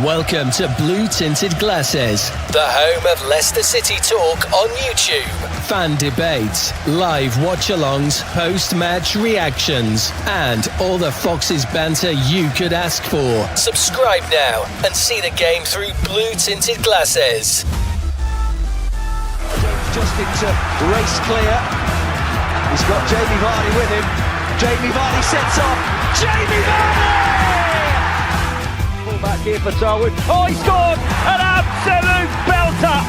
Welcome to Blue Tinted Glasses, the home of Leicester City talk on YouTube. Fan debates, live watch-alongs, post-match reactions, and all the Foxes banter you could ask for. Subscribe now and see the game through Blue Tinted Glasses. Just into race clear. He's got Jamie Vardy with him. Jamie Vardy sets off. Jamie Vardy! Back here for Darwin. Oh, he scored an absolute belter.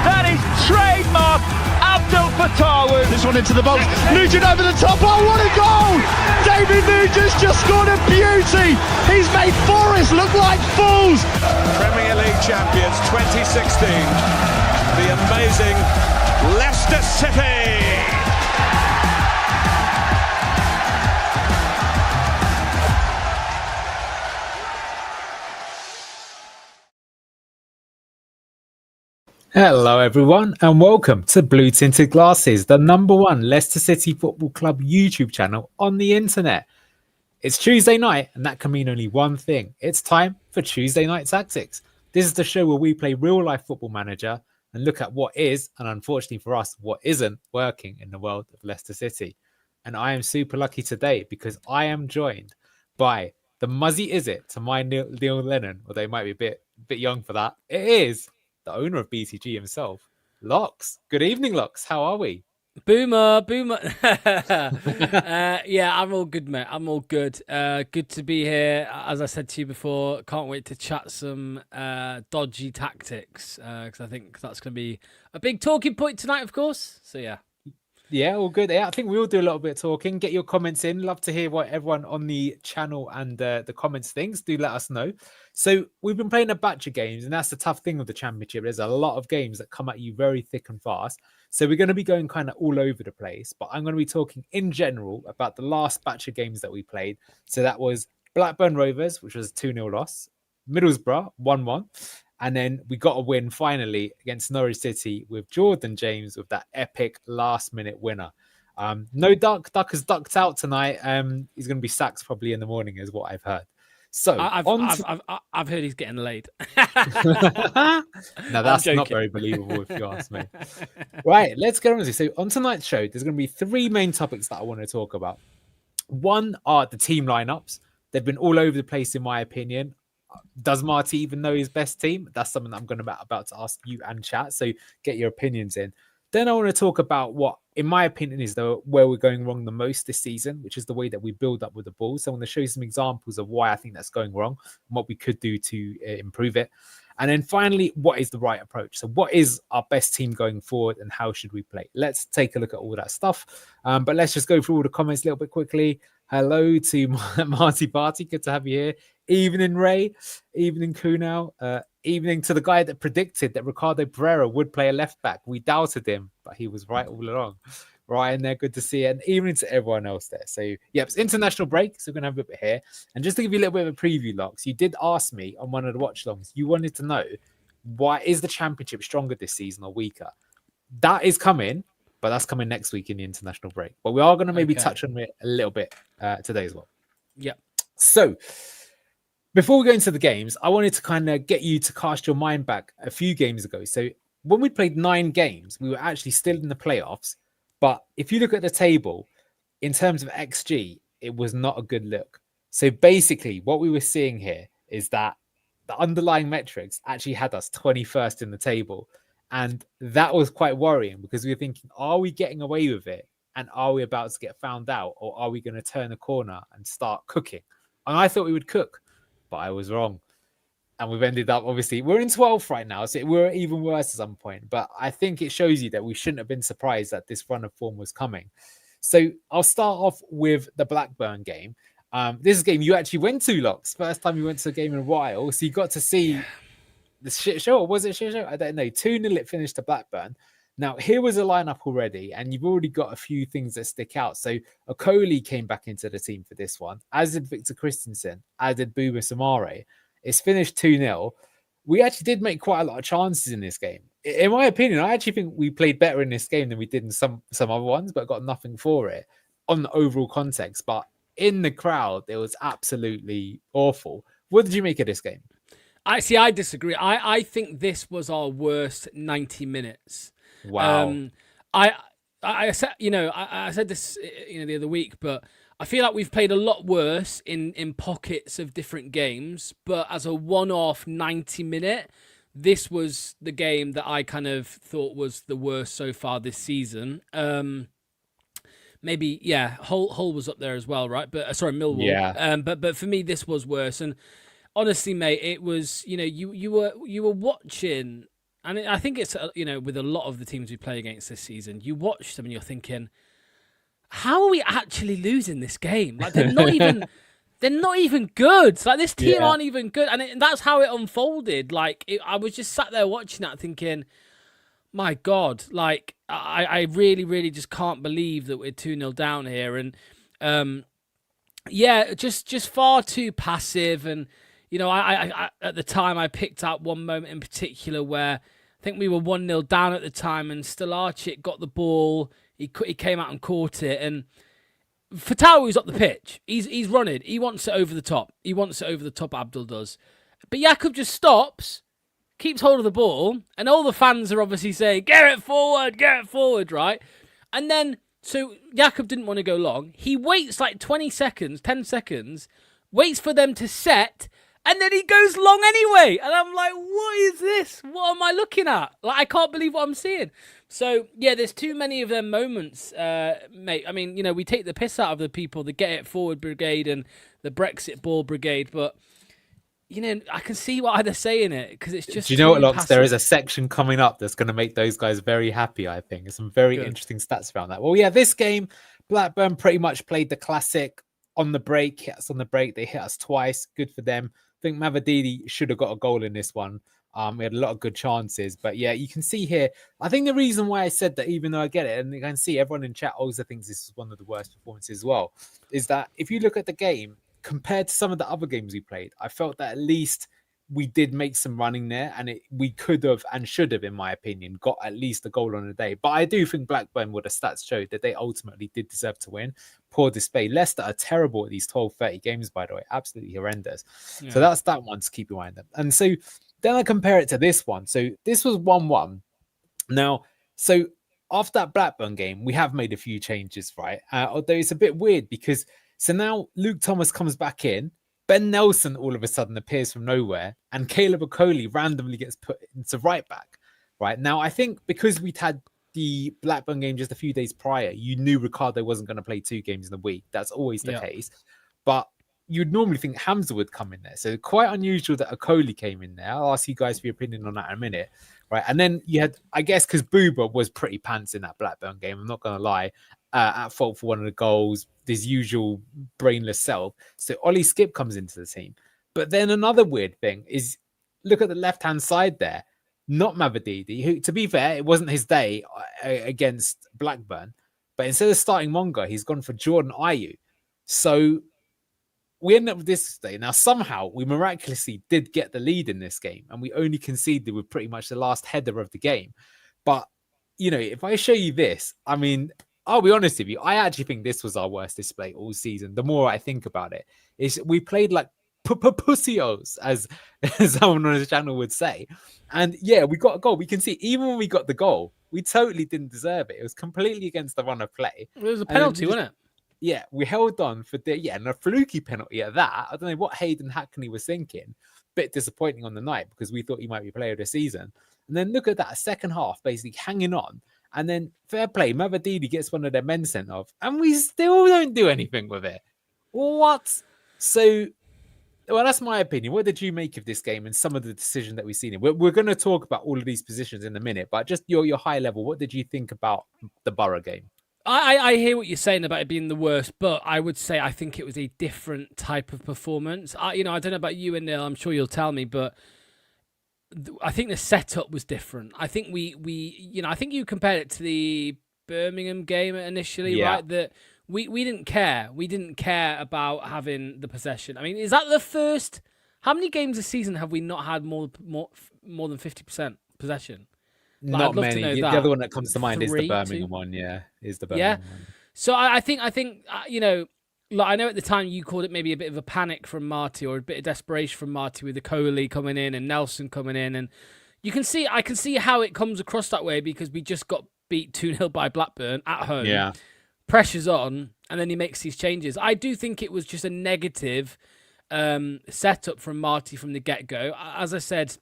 That is trademark Abdul Fatawu. This one into the box. Nugent over the top. Oh, what a goal! David Nugent's just scored a beauty. He's made Forest look like fools. Premier League champions 2016. The amazing Leicester City. Hello everyone and welcome to Blue Tinted Glasses, the #1 Leicester City Football Club YouTube channel on the internet. It's Tuesday night and that can mean only one thing. It's time for Tuesday Night Tactics. This is the show where we play real life Football Manager and look at what is, and unfortunately for us, what isn't working in the world of Leicester City. And I am super lucky today because I am joined by the Muzzy Izzet to my Neil Lennon, although he might be a bit young for that. It is the owner of BTG himself, Locks. Good evening, Locks. How are we? Boomer. Yeah, I'm all good, mate. I'm all good. Good to be here. As I said to you before, can't wait to chat some dodgy tactics because I think that's going to be a big talking point tonight, of course. So, yeah. Yeah, all good. Yeah, I think we all do a little bit of talking. Get your comments in. Love to hear what everyone on the channel and the comments thinks. Do let us know. So we've been playing a batch of games, and that's the tough thing with the Championship. There's a lot of games that come at you very thick and fast. So we're going to be going kind of all over the place. But I'm going to be talking in general about the last batch of games that we played. So that was Blackburn Rovers, which was a 2-0 loss. Middlesbrough, 1-1. And then we got a win finally against Norwich City with Jordan James with that epic last-minute winner. No Duck. Duck has ducked out tonight. He's going to be sacked probably in the morning, is what I've heard. So I've heard he's getting laid. Now that's not very believable if you ask me. Right, let's get on with it. So on tonight's show, there's going to be three main topics that I want to talk about. One are the team lineups. They've been all over the place, in my opinion. Does Marty even know his best team? That's something I'm going to about to ask you and chat. So get your opinions in. Then I want to talk about what, in my opinion, is where we're going wrong the most this season, which is the way that we build up with the ball. So I want to show you some examples of why I think that's going wrong and what we could do to improve it. And then finally, what is the right approach? So what is our best team going forward and how should we play? Let's take a look at all that stuff. But let's just go through all the comments a little bit quickly. Hello to Marty Barty. Good to have you here. Evening, Ray. Evening, Kunal. Evening to the guy that predicted that Ricardo Pereira would play a left back. We doubted him, but he was right all along. Ryan there, good to see you. And evening to everyone else there. So, yeah, it's international break, so we're going to have a bit here. And just to give you a little bit of a preview, Locks, you did ask me on one of the watch-alongs, you wanted to know, why is the Championship stronger this season or weaker? That is coming, but that's coming next week in the international break. But we are going to maybe touch on it a little bit today as well. Yeah. So, before we go into the games, I wanted to kind of get you to cast your mind back a few games ago. So, when we played 9 games, we were actually still in the playoffs. But if you look at the table, in terms of XG, it was not a good look. So basically, what we were seeing here is that the underlying metrics actually had us 21st in the table. And that was quite worrying because we were thinking, are we getting away with it? And are we about to get found out? Or are we going to turn a corner and start cooking? And I thought we would cook, but I was wrong. And we've ended up, obviously, we're in 12th right now, so we're even worse at some point. But I think it shows you that we shouldn't have been surprised that this run of form was coming. So I'll start off with the Blackburn game. This is a game you actually went to, Locks. First time you went to a game in a while. So you got to see the shit show. Or was it shit show? I don't know. 2-0 it finished to Blackburn. Now, here was a lineup already, and you've already got a few things that stick out. So Okoli came back into the team for this one, as did Victor Christensen, as did Bouba Samare. It's finished 2-0. We actually did make quite a lot of chances in this game. In my opinion, I actually think we played better in this game than we did in some other ones, but got nothing for it on the overall context. But in the crowd, it was absolutely awful. What did you make of this game? I disagree. I think this was our worst 90 minutes. Wow. I said, I said this, the other week, but I feel like we've played a lot worse in pockets of different games. But as a one-off 90-minute, this was the game that I kind of thought was the worst so far this season. Maybe, yeah, Hull was up there as well, right? But sorry, Millwall. Yeah. But for me, this was worse. And honestly, mate, it was, you were watching, and I think it's, with a lot of the teams we play against this season, you watch them and you're thinking, how are we actually losing this game? Like, they're not even good. Like, this team aren't even good. And that's how it unfolded. Like, I was just sat there watching that thinking, my God, like, I really, really just can't believe that we're 2-0 down here. And, just far too passive. And, I at the time, I picked out one moment in particular where I think we were 1-0 down at the time, and Stelarczyk got the ball. He came out and caught it. And Fatawi's up the pitch. He's running. He wants it over the top. Abdul does. But Jakub just stops, keeps hold of the ball, and all the fans are obviously saying, get it forward, right? And then, so Jakub didn't want to go long. He waits like 10 seconds, waits for them to set, and then he goes long anyway. And I'm like, what is this? What am I looking at? Like, I can't believe what I'm seeing. So, yeah, there's too many of them moments, mate. I mean, we take the piss out of the people, the Get It Forward Brigade and the Brexit Ball Brigade, but I can see why they're saying it, because it's just. Do you know what, Locks? There is a section coming up that's going to make those guys very happy, I think. There's some very interesting stats around that. Well, yeah, this game, Blackburn pretty much played the classic on the break, hit us on the break. They hit us twice. Good for them. I think Mavididi should have got a goal in this one. We had a lot of good chances. But yeah, you can see here, I think the reason why I said that, even though I get it, and you can see everyone in chat also thinks this is one of the worst performances as well, is that if you look at the game, compared to some of the other games we played, I felt that at least we did make some running there, and we could have and should have, in my opinion, got at least a goal on the day. But I do think Blackburn, what the stats showed, that they ultimately did deserve to win. Poor display. Leicester are terrible at these 12-30 games, by the way. Absolutely horrendous. Yeah. So that's that one to keep in mind. And so then I compare it to this one. So this was 1-1. Now, so after that Blackburn game, we have made a few changes, right? Although it's a bit weird because so now Luke Thomas comes back in, Ben Nelson all of a sudden appears from nowhere, and Caleb Okoli randomly gets put into right back. Right now, I think because we'd had the Blackburn game just a few days prior, you knew Ricardo wasn't going to play 2 games in a week. That's always the case. But you'd normally think Hamza would come in there. So quite unusual that Okoli came in there. I'll ask you guys for your opinion on that in a minute. Right. And then you had, I guess, because Booba was pretty pants in that Blackburn game, I'm not going to lie, at fault for one of the goals, his usual brainless self. So Ollie Skip comes into the team. But then another weird thing is, look at the left-hand side there. Not Mavididi, who, to be fair, it wasn't his day against Blackburn. But instead of starting Monga, he's gone for Jordan Ayew. So we end up with this today. Now, somehow, we miraculously did get the lead in this game, and we only conceded with pretty much the last header of the game. But, if I show you this, I mean, I'll be honest with you, I actually think this was our worst display all season. The more I think about it, is we played like pussios, as someone on his channel would say. And yeah, we got a goal. We can see, even when we got the goal, we totally didn't deserve it. It was completely against the run of play. It was a penalty, wasn't it? Yeah, we held on for and a fluky penalty at that. I don't know what Hayden Hackney was thinking. Bit disappointing on the night because we thought he might be player of the season. And then look at that, second half, basically hanging on. And then fair play, Mavididi gets one of their men sent off, and we still don't do anything with it. What? So, well, that's my opinion. What did you make of this game and some of the decision that we've seen? We're going to talk about all of these positions in a minute, but just your high level, what did you think about the Borough game? I hear what you're saying about it being the worst, but I would say I think it was a different type of performance. I don't know about you and Neil, I'm sure you'll tell me, but I think the setup was different. I think I think you compared it to the Birmingham game initially, right? That we didn't care. We didn't care about having the possession. I mean, is that the first? How many games this season have we not had more than 50% possession? Not many. The other one that comes to mind is the Birmingham one. Yeah, is the Birmingham one. So I think like, I know at the time you called it maybe a bit of a panic from Marty or a bit of desperation from Marty with the Coley coming in and Nelson coming in, and I can see how it comes across that way because we just got beat 2-0 by Blackburn at home. Yeah. Pressure's on, and then he makes these changes. I do think it was just a negative setup from Marty from the get-go. As I said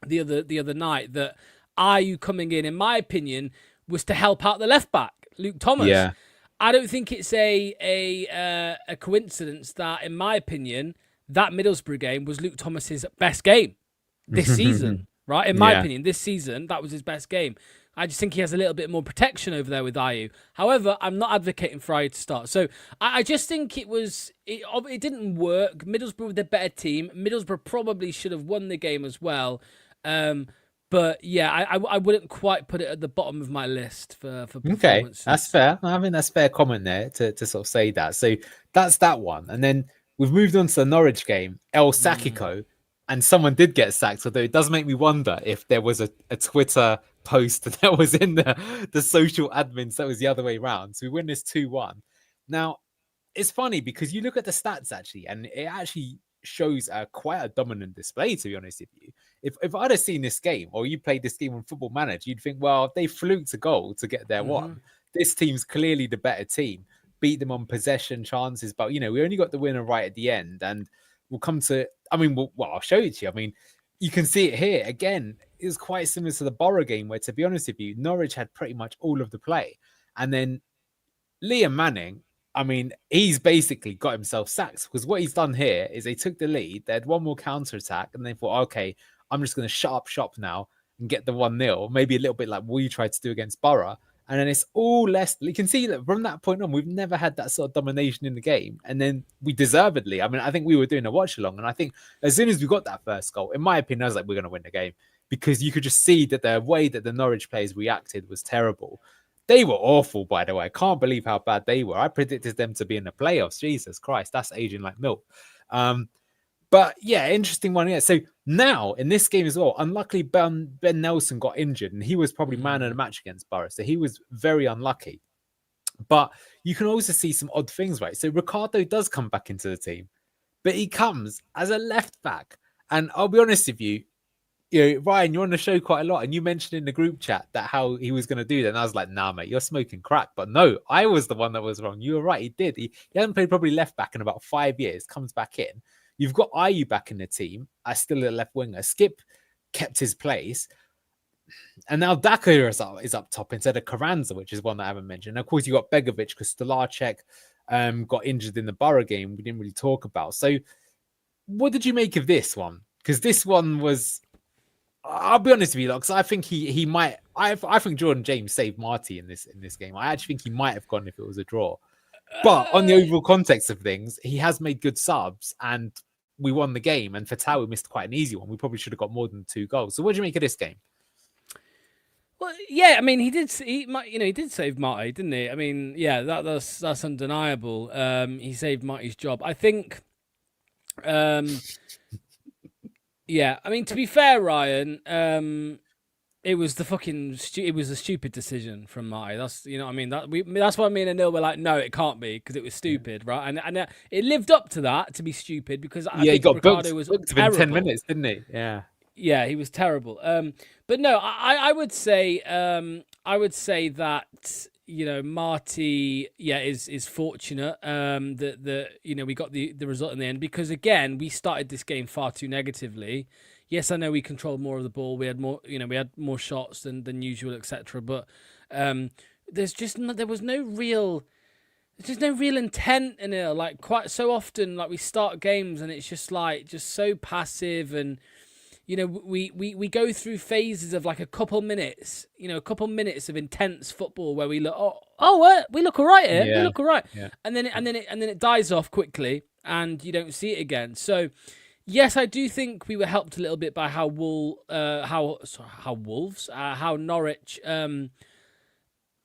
the other night, that Ayew coming in my opinion, was to help out the left back, Luke Thomas. Yeah. I don't think it's a coincidence that, in my opinion, that Middlesbrough game was Luke Thomas's best game this season, right? In my opinion, this season, that was his best game. I just think he has a little bit more protection over there with Ayew. However, I'm not advocating for Ayew to start. So I just think it didn't work. Middlesbrough were the better team. Middlesbrough probably should have won the game as well. But yeah, I wouldn't quite put it at the bottom of my list for performances. Okay, that's fair. I mean, that's fair comment there to sort of say that. So that's that one. And then we've moved on to the Norwich game, El Sakiko, and someone did get sacked, although it does make me wonder if there was a Twitter post that was in the social admins that was the other way around. So we win this 2-1. Now, it's funny because you look at the stats actually, and it actually shows quite a dominant display, to be honest with you. If I'd have seen this game, or you played this game on Football Manager, you'd think, well, they fluked a goal to get their one. This team's clearly the better team. Beat them on possession chances, but we only got the winner right at the end, and we'll come to. I mean, I'll show it to you. I mean, you can see it here again. It was quite similar to the Borough game, where, to be honest with you, Norwich had pretty much all of the play, and then Liam Manning. I mean, he's basically got himself sacked because what he's done here is they took the lead. They had one more counter attack, and they thought, okay, I'm just going to shut up shop now and get the 1-0. Maybe a little bit like we tried to do against Borough. And then it's all Leicester. You can see that from that point on, we've never had that sort of domination in the game. And then we deservedly, I mean, I think we were doing a watch along. And I think as soon as we got that first goal, in my opinion, I was like, we're going to win the game. Because you could just see that the way that the Norwich players reacted was terrible. They were awful, by the way. I can't believe how bad they were. I predicted them to be in the playoffs. Jesus Christ, that's aging like milk. But yeah, interesting one. Yeah. So now in this game as well, unluckily Ben Nelson got injured, and he was probably man of the match against Borough. So he was very unlucky. But you can also see some odd things, right? So Ricardo does come back into the team, but he comes as a left back. And I'll be honest with you, Ryan, you're on the show quite a lot, and you mentioned in the group chat that how he was going to do that. And I was like, nah, mate, you're smoking crack. But no, I was the one that was wrong. You were right. He did. He hasn't played probably left back in about 5 years, comes back in. You've got Ayew back in the team as still a left winger. Skip kept his place. And now Daka is up top instead of Carranza, which is one that I haven't mentioned. And of course, you got Begovic because Stolarczyk got injured in the Borough game. We didn't really talk about. So what did you make of this one? Because this one was... I'll be honest with you, because I think he might... I think Jordan James saved Marty in this game. I actually think he might have gone if it was a draw. But on the overall context of things, he has made good subs, and we won the game. And Fatal, we missed quite an easy one. We probably should have got more than 2 goals. So what do you make of this game? Well, yeah, I mean, he did save Marty, didn't he? I mean, yeah, that's undeniable. He saved Marty's job. I think, yeah, I mean, to be fair, Ryan, it was it was a stupid decision from Marty. That's, what I mean. That's why me and Anil were like, no, it can't be, because it was stupid, right? And it lived up to that, to be stupid, because I think he got Ricardo was booked within 10 minutes, didn't he? Yeah, he was terrible. But no, I would say that Marty, is fortunate that we got the result in the end, because again we started this game far too negatively. Yes, I know we controlled more of the ball. We had more, we had more shots than usual, etc. But there was no real intent in it. Like, quite so often, like, we start games and it's just so passive, and we go through phases of like a couple minutes of intense football where we look, we look all right here, we look all right, and then it dies off quickly, and you don't see it again. So yes, I do think we were helped a little bit by how Norwich,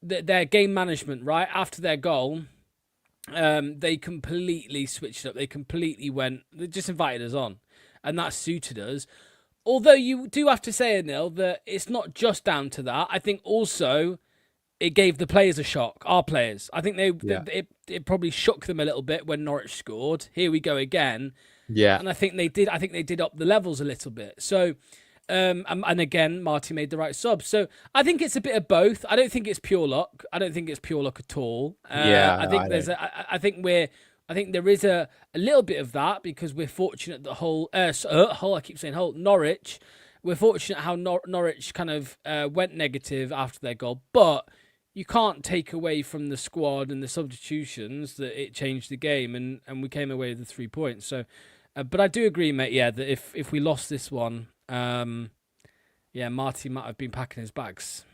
their game management, right after their goal, they completely switched up. They just invited us on, and that suited us. Although you do have to say, Anil, that it's not just down to that. I think also it gave the players a shock. Our players, I think it probably shook them a little bit when Norwich scored. Here we go again. Yeah, and I think they did up the levels a little bit. So, and again, Marty made the right sub. So I think it's a bit of both. I don't think it's pure luck. I don't think it's pure luck at all. I think there is a little bit of that because we're fortunate that Norwich. We're fortunate how Norwich kind of went negative after their goal, but you can't take away from the squad and the substitutions that it changed the game, and we came away with the 3 points. So, but I do agree, mate. Yeah, that if we lost this one, Marty might have been packing his bags.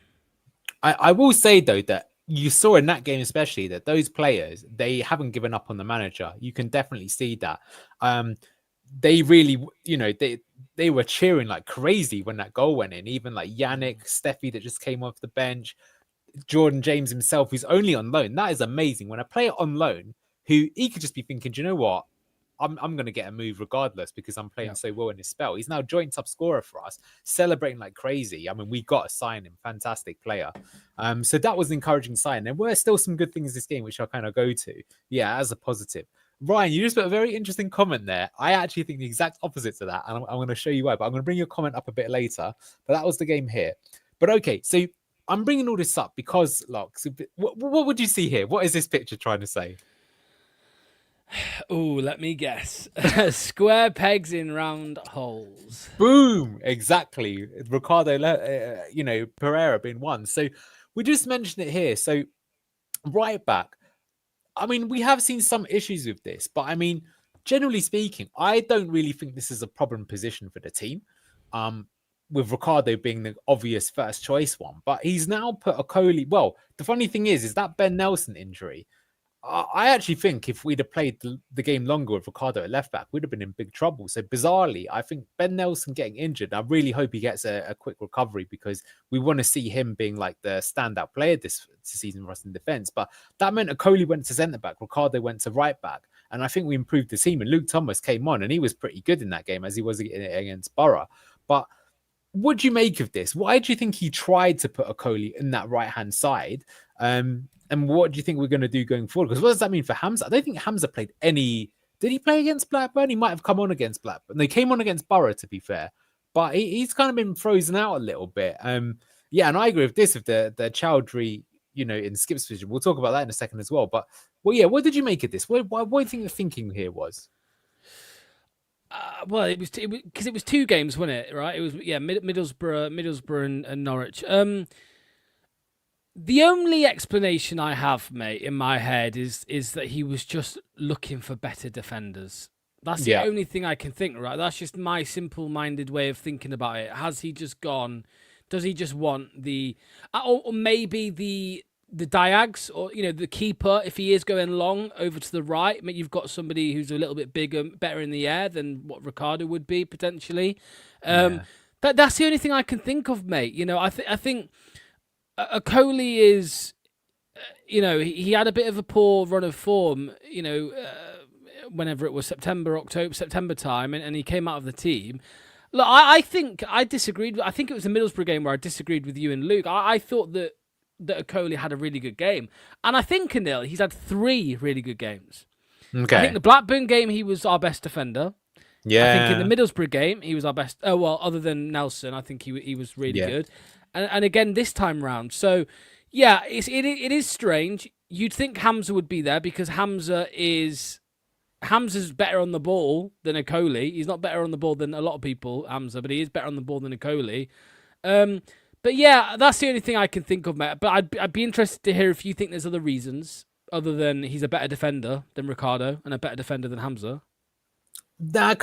I will say though that you saw in that game especially that those players, they haven't given up on the manager. You can definitely see that. They really, they were cheering like crazy when that goal went in. Even like Yannick, Steffi that just came off the bench, Jordan James himself, who's only on loan. That is amazing. When a player on loan, who he could just be thinking, do you know what? I'm going to get a move regardless because I'm playing so well in his spell. He's now joint top scorer for us, celebrating like crazy. I mean, we got to sign him. Fantastic player. So that was an encouraging sign. There were still some good things this game, which I'll kind of go to. Yeah, as a positive. Ryan, you just put a very interesting comment there. I actually think the exact opposite to that. And I'm going to show you why, but I'm going to bring your comment up a bit later. But that was the game here. But okay, so I'm bringing all this up because, Locks, what would you see here? What is this picture trying to say? Oh, let me guess. Square pegs in round holes. Boom! Exactly. Ricardo, Pereira being one. So we just mentioned it here. So right back. I mean, we have seen some issues with this, but I mean, generally speaking, I don't really think this is a problem position for the team. With Ricardo being the obvious first choice one, but he's now put Okoli. Well, the funny thing is that Ben Nelson injury. I actually think if we'd have played the game longer with Ricardo at left back, we'd have been in big trouble. So bizarrely, I think Ben Nelson getting injured, I really hope he gets a quick recovery because we want to see him being like the standout player this season for us in defence. But that meant Okoli went to centre back, Ricardo went to right back. And I think we improved the team. And Luke Thomas came on and he was pretty good in that game as he was against Borough. But what do you make of this? Why do you think he tried to put Okoli in that right-hand side? And what do you think we're going to do going forward? Because what does that mean for Hamza? I don't think Hamza played any... Did he play against Blackburn? He might have come on against Blackburn. They came on against Borough, to be fair. But he's kind of been frozen out a little bit. And I agree with this, with the Chowdhury, in Skip's position. We'll talk about that in a second as well. But, what did you make of this? What do you think the thinking here was? It was because it was 2 games, wasn't it? Right? It was Middlesbrough and Norwich. The only explanation I have, mate, in my head is that he was just looking for better defenders. That's the only thing I can think, right? That's just my simple-minded way of thinking about it. Has he just gone? Does he just want or maybe the diags, or the keeper? If he is going long over to the right, I mean, you've got somebody who's a little bit bigger, better in the air than what Ricardo would be potentially. That's the only thing I can think of, mate. I think. Okoli is, he had a bit of a poor run of form, whenever it was September time, and he came out of the team. Look, I think I disagreed. I think it was the Middlesbrough game where I disagreed with you and Luke. I thought that Okoli had a really good game. And I think, Anil, he's had 3 really good games. Okay. I think the Blackburn game, he was our best defender. Yeah. I think in the Middlesbrough game, he was our best. Oh, well, other than Nelson, I think he was really good. And again, this time round. So, it is strange. You'd think Hamza would be there because Hamza's better on the ball than Okoli. He's not better on the ball than a lot of people, Hamza, but he is better on the ball than Okoli. But that's the only thing I can think of, mate. But I'd be interested to hear if you think there's other reasons other than he's a better defender than Ricardo and a better defender than Hamza. That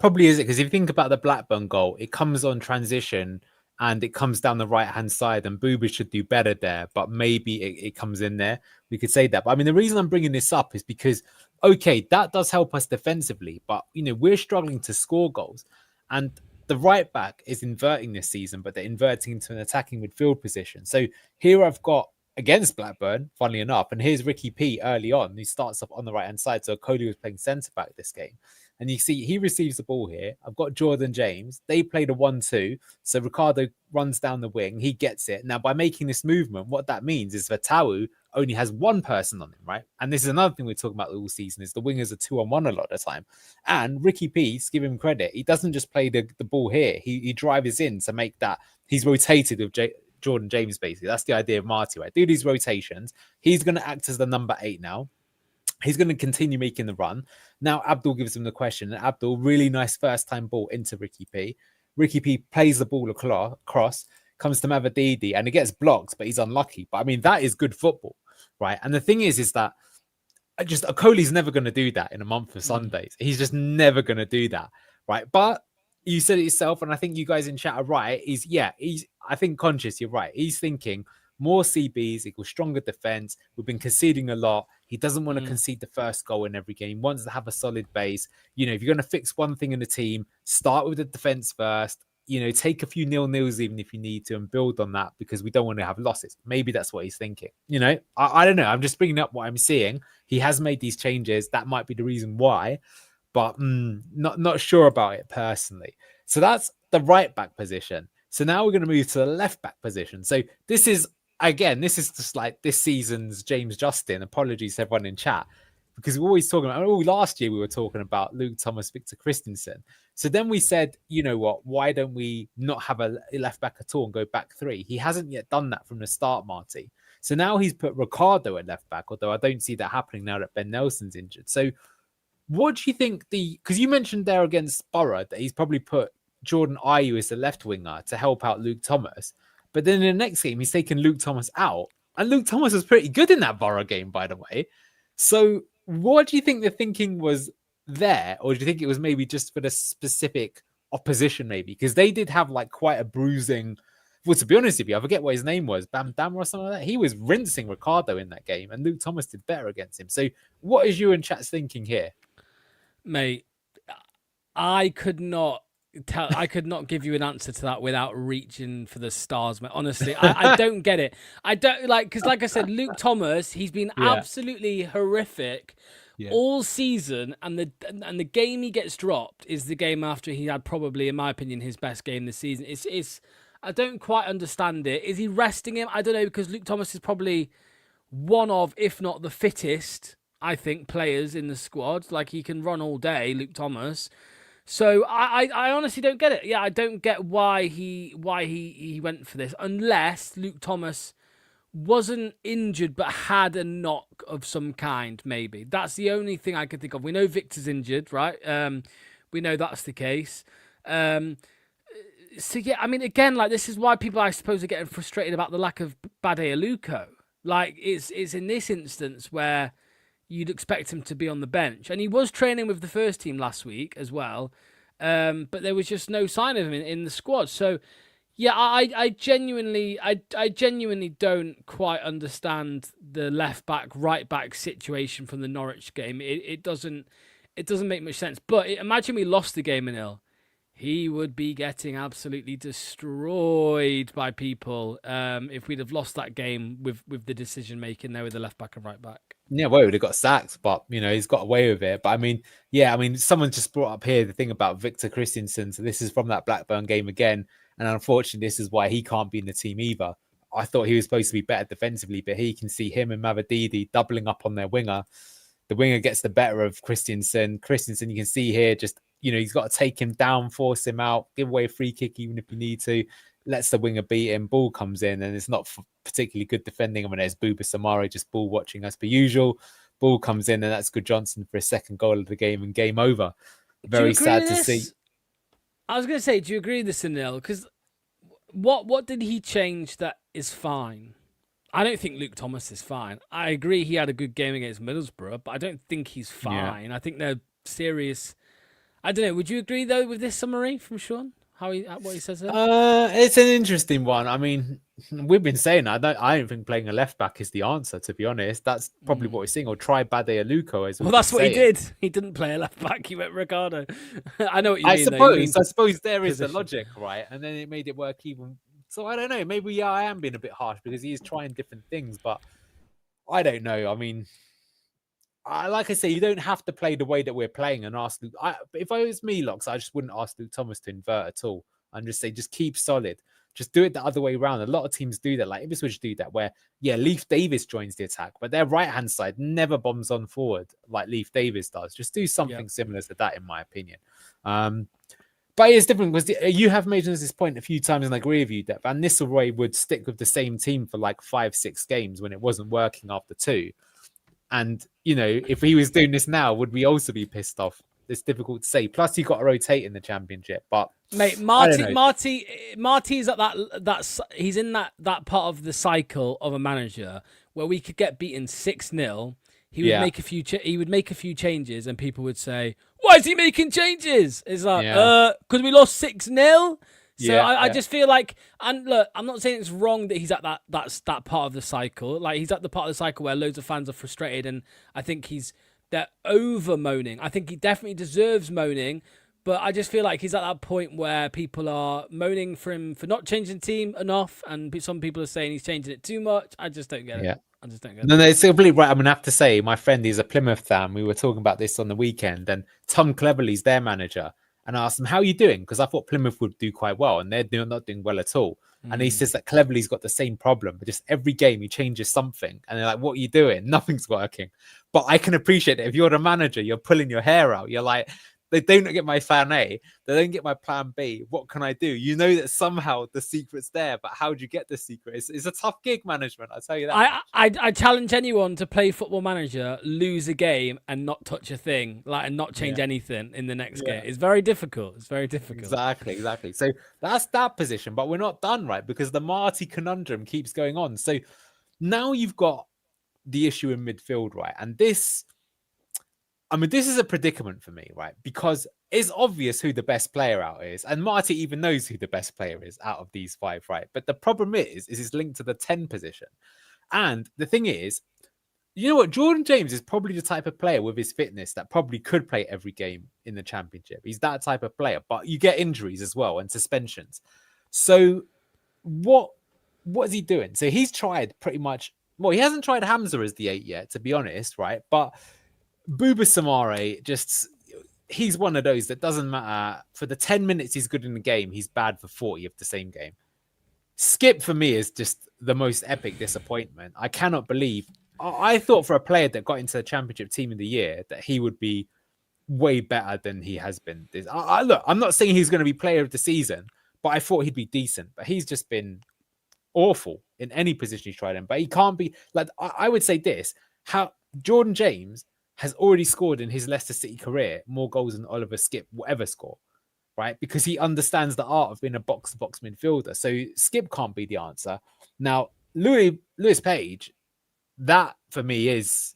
probably is it, because if you think about the Blackburn goal, it comes on transition and it comes down the right-hand side, and Booba should do better there, but maybe it comes in there. We could say that. But I mean, the reason I'm bringing this up is because, okay, that does help us defensively, but, we're struggling to score goals. And the right back is inverting this season, but they're inverting into an attacking midfield position. So here I've got, against Blackburn, funnily enough, and here's Ricky P early on, who starts up on the right-hand side. So Okoli was playing centre-back this game. And you see, he receives the ball here. I've got Jordan James. They played a 1-2. So Ricardo runs down the wing. He gets it. Now, by making this movement, what that means is that Tau only has one person on him, right? And this is another thing we're talking about all season is the wingers are 2-on-1 a lot of the time. And Ricky Peace, give him credit. He doesn't just play the ball here. He drives in to make that. He's rotated with Jordan James, basically. That's the idea of Marty, right? Do these rotations. He's going to act as the number 8 now. He's going to continue making the run. Now, Abdul gives him the question. And Abdul, really nice first-time ball into Ricky P. Ricky P plays the ball across, comes to Mavididi, and it gets blocked, but he's unlucky. But, I mean, that is good football, right? And the thing is that Okoli's never going to do that in a month of Sundays. He's just never going to do that, right? But you said it yourself, and I think you guys in chat are right. I think conscious, you're right. He's thinking more CBs equals stronger defense. We've been conceding a lot. He doesn't want to concede the first goal in every game. He wants to have a solid base. You know, if you're going to fix one thing in the team, start with the defense first. You know, take a few 0-0s even if you need to and build on that because we don't want to have losses. Maybe that's what he's thinking. You know, I don't know. I'm just bringing up what I'm seeing. He has made these changes. That might be the reason why, but not sure about it personally. So that's the right back position. So now we're going to move to the left back position. So this is just like this season's James Justin. Apologies to everyone in chat because we're always talking about, last year we were talking about Luke Thomas, Victor Christensen. So then we said, you know what, why don't we not have a left back at all and go back 3? He hasn't yet done that from the start, Marty. So now he's put Ricardo at left back, although I don't see that happening now that Ben Nelson's injured. So what do you think because you mentioned there against Borough that he's probably put Jordan Ayew as the left winger to help out Luke Thomas. But then in the next game, he's taken Luke Thomas out. And Luke Thomas was pretty good in that Borough game, by the way. So what do you think the thinking was there? Or do you think it was maybe just for the specific opposition, maybe? Because they did have like quite a bruising... Well, to be honest with you, I forget what his name was. Bam Dam or something like that. He was rinsing Ricardo in that game. And Luke Thomas did better against him. So what is you and chat's thinking here? Mate, I could not give you an answer to that without reaching for the stars, mate. Honestly, I don't get it. I don't because like I said, Luke Thomas, he's been absolutely horrific all season, and the game he gets dropped is the game after he had probably, in my opinion, his best game this season. It's I don't quite understand it. Is he resting him? I don't know, because Luke Thomas is probably one of, if not the fittest, I think, players in the squad. Like, he can run all day, Luke Thomas. So I honestly don't get it. Yeah, I don't get why he went for this, unless Luke Thomas wasn't injured but had a knock of some kind. Maybe that's the only thing I could think of. We know Victor's injured, right? We know that's the case. So yeah, I mean, again, like, this is why people, I suppose, are getting frustrated about the lack of Bade Aluko. Like, it's in this instance where you'd expect him to be on the bench. And he was training with the first team last week as well. But there was just no sign of him in the squad. So, yeah, I genuinely don't quite understand the left back, right back situation from the Norwich game. It doesn't make much sense. But imagine we lost the game 0. He would be getting absolutely destroyed by people if we'd have lost that game with the decision making there with the left back and right back. Yeah, well, he would have got sacked, but, you know, he's got away with it. But I mean, someone just brought up here the thing about Victor Christensen. So this is from that Blackburn game again. And unfortunately, this is why he can't be in the team either. I thought he was supposed to be better defensively, but he can see him and Mavididi doubling up on their winger. The winger gets the better of Christensen. Christensen, you can see here, just, you know, he's got to take him down, force him out, give away a free kick even if you need to. Lets the winger beat him. Ball comes in, and it's not particularly good defending. I mean, there's Bouba Samari just ball watching as per usual. Ball comes in, and that's Good Johnson for his second goal of the game, and game over. Very sad to see. I was going to say, do you agree with this, Anil? Because what did he change that is fine? I don't think Luke Thomas is fine. I agree he had a good game against Middlesbrough, but I don't think he's fine. Yeah. I think they're serious. I don't know. Would you agree, though, with this summary from Sean? What he says there? It's an interesting one. I mean, we've been saying that. I don't think playing a left back is the answer, to be honest. That's probably what we're seeing. Or try Bade Aluko. Well, that's what he did. He didn't play a left back. He went Ricardo. I know what you mean. I suppose there is the logic, right? And then it made it work even. So I don't know. Maybe I am being a bit harsh because he is trying different things, but I don't know. I mean, like I say, you don't have to play the way that we're playing and ask Luke. If I was me, Locks, I just wouldn't ask Luke Thomas to invert at all and just say, just keep solid. Just do it the other way around. A lot of teams do that. Like Ipswich do that, where Leif Davis joins the attack, but their right hand side never bombs on forward like Leif Davis does. Just do something similar to that, in my opinion. But it's different because you have made this point a few times, and I agree with you that Van Nistelrooy would stick with the same team for like 5-6 games when it wasn't working after 2. And, if he was doing this now, would we also be pissed off? It's difficult to say. Plus, you've got to rotate in the Championship. But mate, Marty's at that's he's in that part of the cycle of a manager where we could get beaten 6-0. He would make a few. He would make a few changes, and people would say, "Why is he making changes?" It's like, because we lost 6-0. So I just feel like, and look, I'm not saying it's wrong that he's at that part of the cycle. Like he's at the part of the cycle where loads of fans are frustrated, and I think they're over moaning. I think he definitely deserves moaning, but I just feel like he's at that point where people are moaning for him for not changing the team enough, and some people are saying he's changing it too much. I just don't get it. Yeah. I just don't get it. No, it's completely right. I'm going to have to say, my friend is a Plymouth fan. We were talking about this on the weekend, and Tom Cleverley's their manager. And I asked him, how are you doing? Because I thought Plymouth would do quite well, and they're not doing well at all. And he says that Cleverley's got the same problem, but just every game he changes something. And they're like, what are you doing? Nothing's working. But I can appreciate it. If you're the manager, you're pulling your hair out. You're like, they don't get my plan A. They don't get my plan B. What can I do? You know that somehow the secret's there, but how do you get the secret? It's a tough gig, management. I'll tell you that. I challenge anyone to play Football Manager, lose a game, and not touch a thing, and not change anything in the next game. It's very difficult. It's very difficult. Exactly. So that's that position, but we're not done, right? Because the Marty conundrum keeps going on. So now you've got the issue in midfield, right? And this is a predicament for me, right? Because it's obvious who the best player out is. And Marty even knows who the best player is out of these 5, right? But the problem is it's linked to the 10 position. And the thing is, you know what? Jordan James is probably the type of player with his fitness that probably could play every game in the Championship. He's that type of player. But you get injuries as well and suspensions. So what is he doing? So he's tried pretty much... Well, he hasn't tried Hamza as the 8 yet, to be honest, right? But... Bouba Samare, he's one of those that doesn't matter. For the 10 minutes he's good in the game, he's bad for 40 of the same game. Skip, for me, is just the most epic disappointment. I cannot believe... I thought for a player that got into the Championship Team of the Year that he would be way better than he has been. Look, I'm not saying he's going to be player of the season, but I thought he'd be decent. But he's just been awful in any position he's tried in. But he can't be... Like, I would say this. How Jordan James... has already scored in his Leicester City career more goals than Oliver Skip will ever score, right? Because he understands the art of being a box-to-box midfielder. So Skip can't be the answer. Now, Lewis Page, that for me is,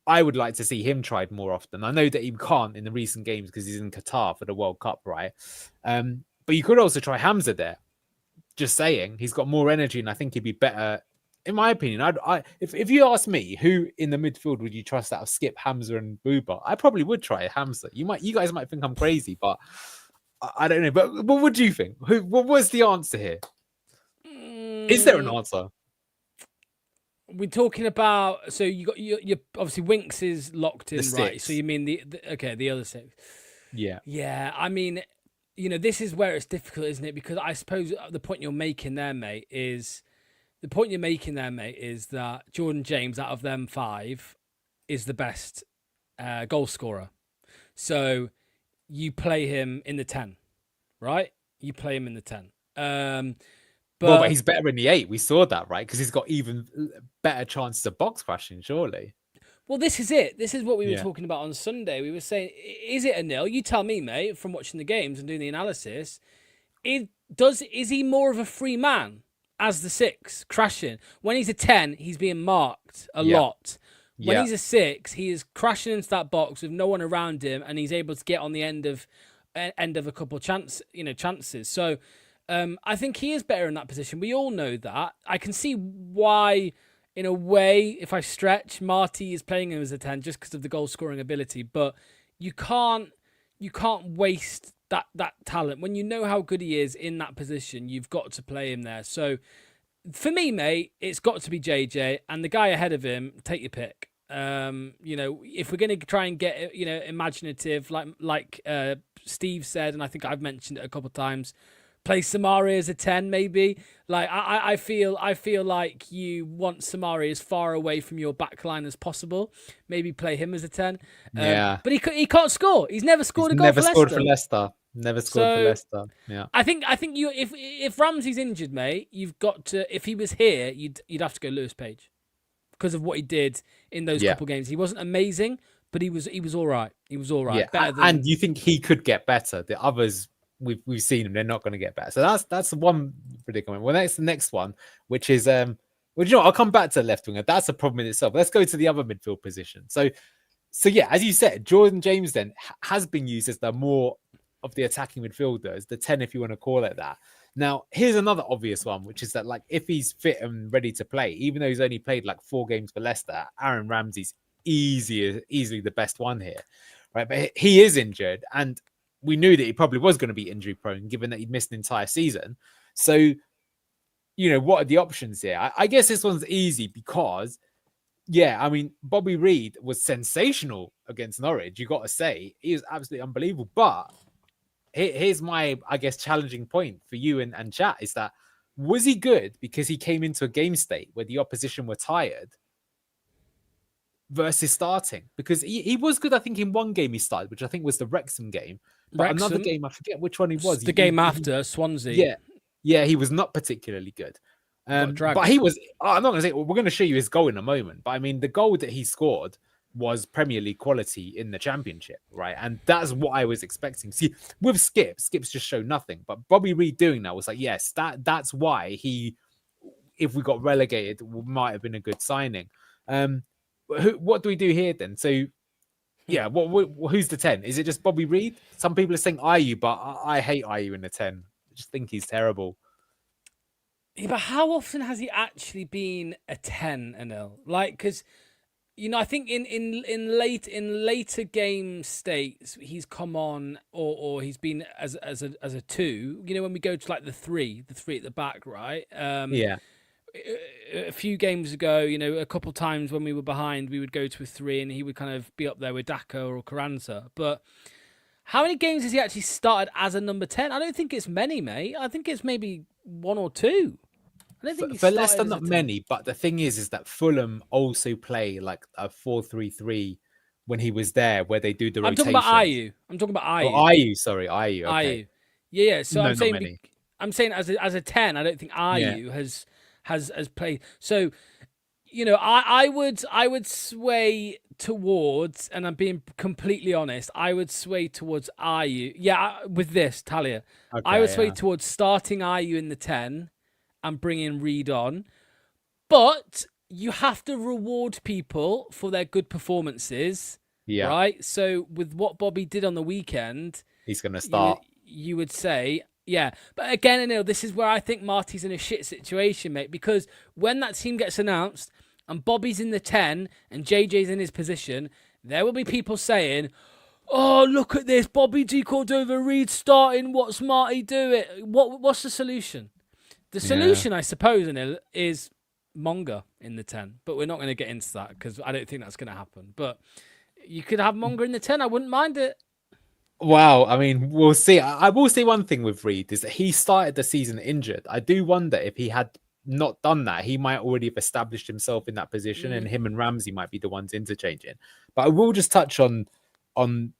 I would like to see him tried more often. I know that he can't in the recent games because he's in Qatar for the World Cup, right? But you could also try Hamza there. Just saying, he's got more energy and I think he'd be better. In my opinion, if you ask me who in the midfield would you trust out of Skip, Hamza, and Bouba, I probably would try Hamza. You guys might think I'm crazy, but I don't know. But what do you think? What was the answer here? Is there an answer? We're talking about, so you got your obviously Winks is locked in, right? So you mean the other 6? Yeah. I mean, this is where it's difficult, isn't it? Because I suppose the point you're making there, mate, is. The point you're making there, mate, is that Jordan James, out of them 5, is the best goal scorer. So you play him in the 10, right? You play him in the 10. But he's better in the 8. We saw that, right? Because he's got even better chances of box crashing, surely. Well, this is it. This is what we were talking about on Sunday. We were saying, is it a nil? You tell me, mate, from watching the games and doing the analysis. Is he more of a free man? As the 6, crashing. When he's a 10, he's being marked a lot. When he's a 6, he is crashing into that box with no one around him, and he's able to get on the end of a couple of chances. So I think he is better in that position. We all know that. I can see why, in a way, if I stretch, Marty is playing him as a 10 just because of the goal scoring ability. But you can't waste that talent. When you know how good he is in that position, you've got to play him there. So for me, mate, it's got to be JJ, and the guy ahead of him, take your pick. If we're going to try and get imaginative, like Steve said, and I think I've mentioned it a couple of times, play Samari as a 10, maybe. Like I feel like you want Samari as far away from your back line as possible. Maybe play him as a 10. But he can't score. He's never scored a goal for Leicester. Never scored for Leicester. Yeah. I think you if Ramsey's injured, mate, you've got to. If he was here, you'd have to go Lewis Page because of what he did in those couple games. He wasn't amazing, but he was all right. He was all right. Yeah. And you think he could get better? The others. We've seen them; they're not going to get better. So that's one predicament. Well, that's the next one, which is I'll come back to the left winger. That's a problem in itself. Let's go to the other midfield position. So yeah, as you said, Jordan James then has been used as the more of the attacking midfielders, the 10, if you want to call it that. Now, here's another obvious one, which is that like if he's fit and ready to play, even though he's only played like 4 games for Leicester, Aaron Ramsey's easily the best one here, right? But he is injured, and we knew that he probably was going to be injury prone, given that he'd missed an entire season. So, what are the options here? I guess this one's easy because, Bobby Reid was sensational against Norwich. You got to say, he was absolutely unbelievable. But here's my, I guess, challenging point for you and chat is that, was he good because he came into a game state where the opposition were tired versus starting? Because he was good, I think, in one game he started, which I think was the Wrexham game. But another game, I forget which one he was. The game after Swansea. Yeah, he was not particularly good. But he was, I'm not going to say, we're going to show you his goal in a moment. But I mean, the goal that he scored was Premier League quality in the Championship, right? And that's what I was expecting. See, with Skips just showed nothing. But Bobby Reid doing that was like, yes, that's why if we got relegated, might have been a good signing. What do we do here then? So, yeah, who's the 10? Is it just Bobby Reid? Some people are saying Ayew, but I hate Ayew in the 10. I just think he's terrible. Yeah, but how often has he actually been a 10, Anil? Like, because, I think in later game states, he's come on or he's been as a 2. When we go to like the 3 at the back, right? Yeah. A few games ago, a couple times when we were behind, we would go to a 3 and he would kind of be up there with Daka or Carranza. But how many games has he actually started as a number 10? I don't think it's many, mate. I think it's maybe 1 or 2. I don't think for Leicester, not many. But the thing is that Fulham also play like a 4-3-3 when he was there, where they do the rotation. I'm talking about Ayew. Oh, Ayew, sorry, Ayew. Okay. Ayew. Yeah. So no, I'm saying as a 10, I don't think Ayew has played. So, I would sway towards, and I'm being completely honest, I would sway towards Ayew. Yeah, with this, Talia. Okay, I would sway towards starting Ayew in the 10 and bringing Reid on. But you have to reward people for their good performances. Yeah. Right? So with what Bobby did on the weekend, he's going to start. You would say, yeah. But again, Anil, this is where I think Marty's in a shit situation, mate, because when that team gets announced and Bobby's in the 10 and JJ's in his position, there will be people saying, oh, look at this, Bobby D. Cordova Reid starting, what's Marty doing? What's the solution? The solution, I suppose, Anil, is Monga in the 10, but we're not going to get into that because I don't think that's going to happen. But you could have Monga in the 10. I wouldn't mind it. Wow. I mean, we'll see. I will say one thing with Reid is that he started the season injured. I do wonder if he had not done that, he might already have established himself in that position and him and Ramsey might be the ones interchanging. But I will just touch on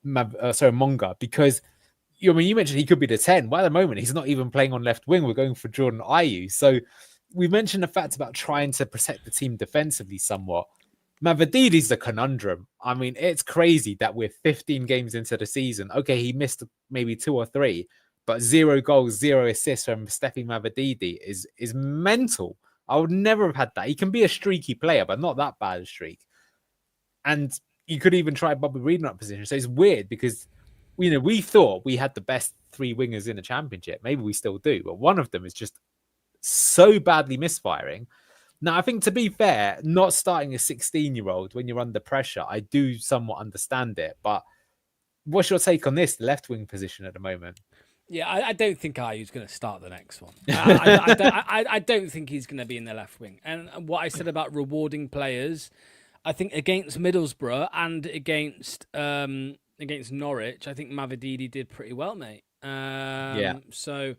Monga because you mentioned he could be the 10. Well, at the moment, he's not even playing on left wing. We're going for Jordan Ayew. So we mentioned the fact about trying to protect the team defensively somewhat. Mavadidi's the conundrum. I mean, it's crazy that we're 15 games into the season. Okay, he missed maybe 2 or 3, but 0 goals, 0 assists from Stefan Mavididi is mental. I would never have had that. He can be a streaky player, but not that bad a streak. And you could even try Bobby Reid in that position. So it's weird because we thought we had the best 3 wingers in the Championship. Maybe we still do, but one of them is just so badly misfiring. Now, I think to be fair, not starting a 16-year-old when you're under pressure, I do somewhat understand it. But what's your take on this, the left wing position at the moment? Yeah, I don't think Ayew's going to start the next one. I don't think he's going to be in the left wing. And what I said about rewarding players, I think against Middlesbrough and against Norwich, I think Mavididi did pretty well, mate. So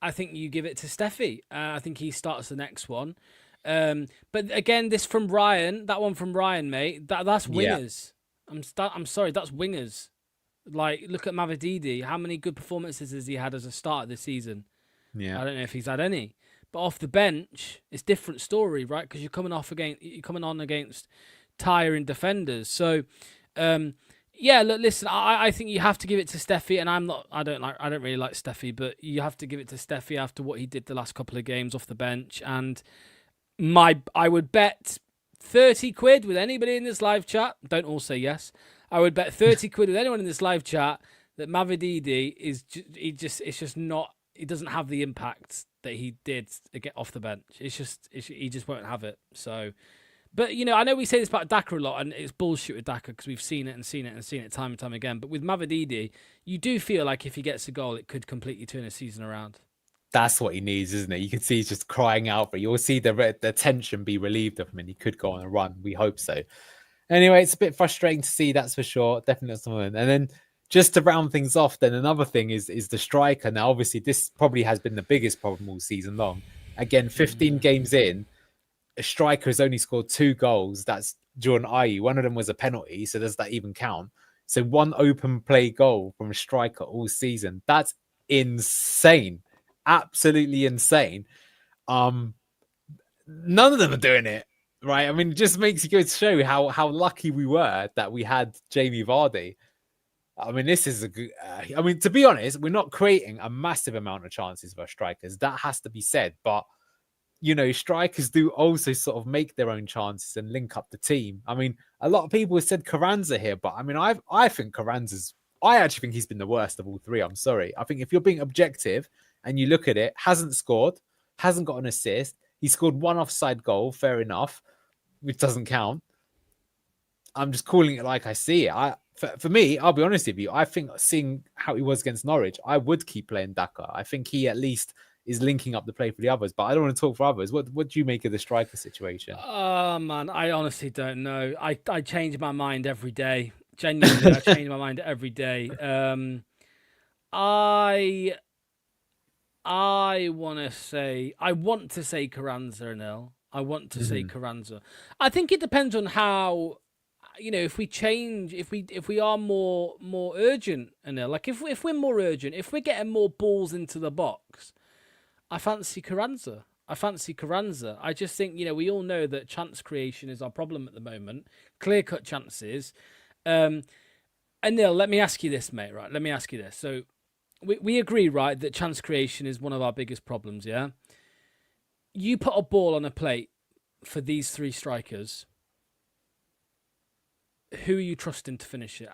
I think you give it to Steffi. I think he starts the next one. But again, this from Ryan, that one from Ryan, mate. That's wingers. I'm sorry, that's wingers. Like, look at Mavididi. How many good performances has he had as a starter this season? Yeah, I don't know if he's had any. But off the bench, it's a different story, right? Because you're coming on against tiring defenders. So, look, listen, I think you have to give it to Steffi, and I don't really like Steffi, but you have to give it to Steffi after what he did the last couple of games off the bench. And I would bet 30 quid with anybody in this live chat. Don't all say yes. I would bet 30 quid with anyone in this live chat that Mavididi he doesn't have the impact that he did to get off the bench. He just won't have it. So, but I know we say this about Daka a lot, and it's bullshit with Daka because we've seen it time and time again. But with Mavididi, you do feel like if he gets a goal, it could completely turn a season around. that's what he needs, isn't it? You can see he's just crying out, but you'll see the tension be relieved of him, and he could go on a run. We hope so. Anyway, it's a bit frustrating to see, that's for sure. Definitely something. And then just to round things off, then another thing is the striker. Now, obviously, this probably has been the biggest problem all season long. Again, 15 games in, a striker has only scored 2 goals. That's Jordan Ayew. One of them was a penalty, so does that even count? So 1 open play goal from a striker all season. That's insane. Absolutely insane. None of them are doing it. Right, I mean, it just makes you go to show how lucky we were that we had Jamie Vardy. I mean, this is a good. To be honest, we're not creating a massive amount of chances for our strikers. That has to be said. But strikers do also sort of make their own chances and link up the team. I mean, a lot of people have said Carranza here, but I mean, I think Carranza's. I actually think he's been the worst of all 3. I'm sorry. I think if you're being objective and you look at it, hasn't scored, hasn't got an assist. He scored 1 offside goal, fair enough, which doesn't count. I'm just calling it like I see it. For me, I'll be honest with you, I think seeing how he was against Norwich, I would keep playing Daka. I think he at least is linking up the play for the others, but I don't want to talk for others. What do you make of the striker situation? Oh, man, I honestly don't know. I change my mind every day. Genuinely, I change my mind every day. I want to say Carranza, Nil. I want to say Carranza. I think it depends on how, if we are more urgent, Nil. Like if we're more urgent, if we're getting more balls into the box, I fancy Carranza. I just think, we all know that chance creation is our problem at the moment. Clear-cut chances. And Nil, let me ask you this, mate, right? Let me ask you this. So we agree, right, that chance creation is one of our biggest problems, yeah? You put a ball on a plate for these 3 strikers. Who are you trusting to finish it?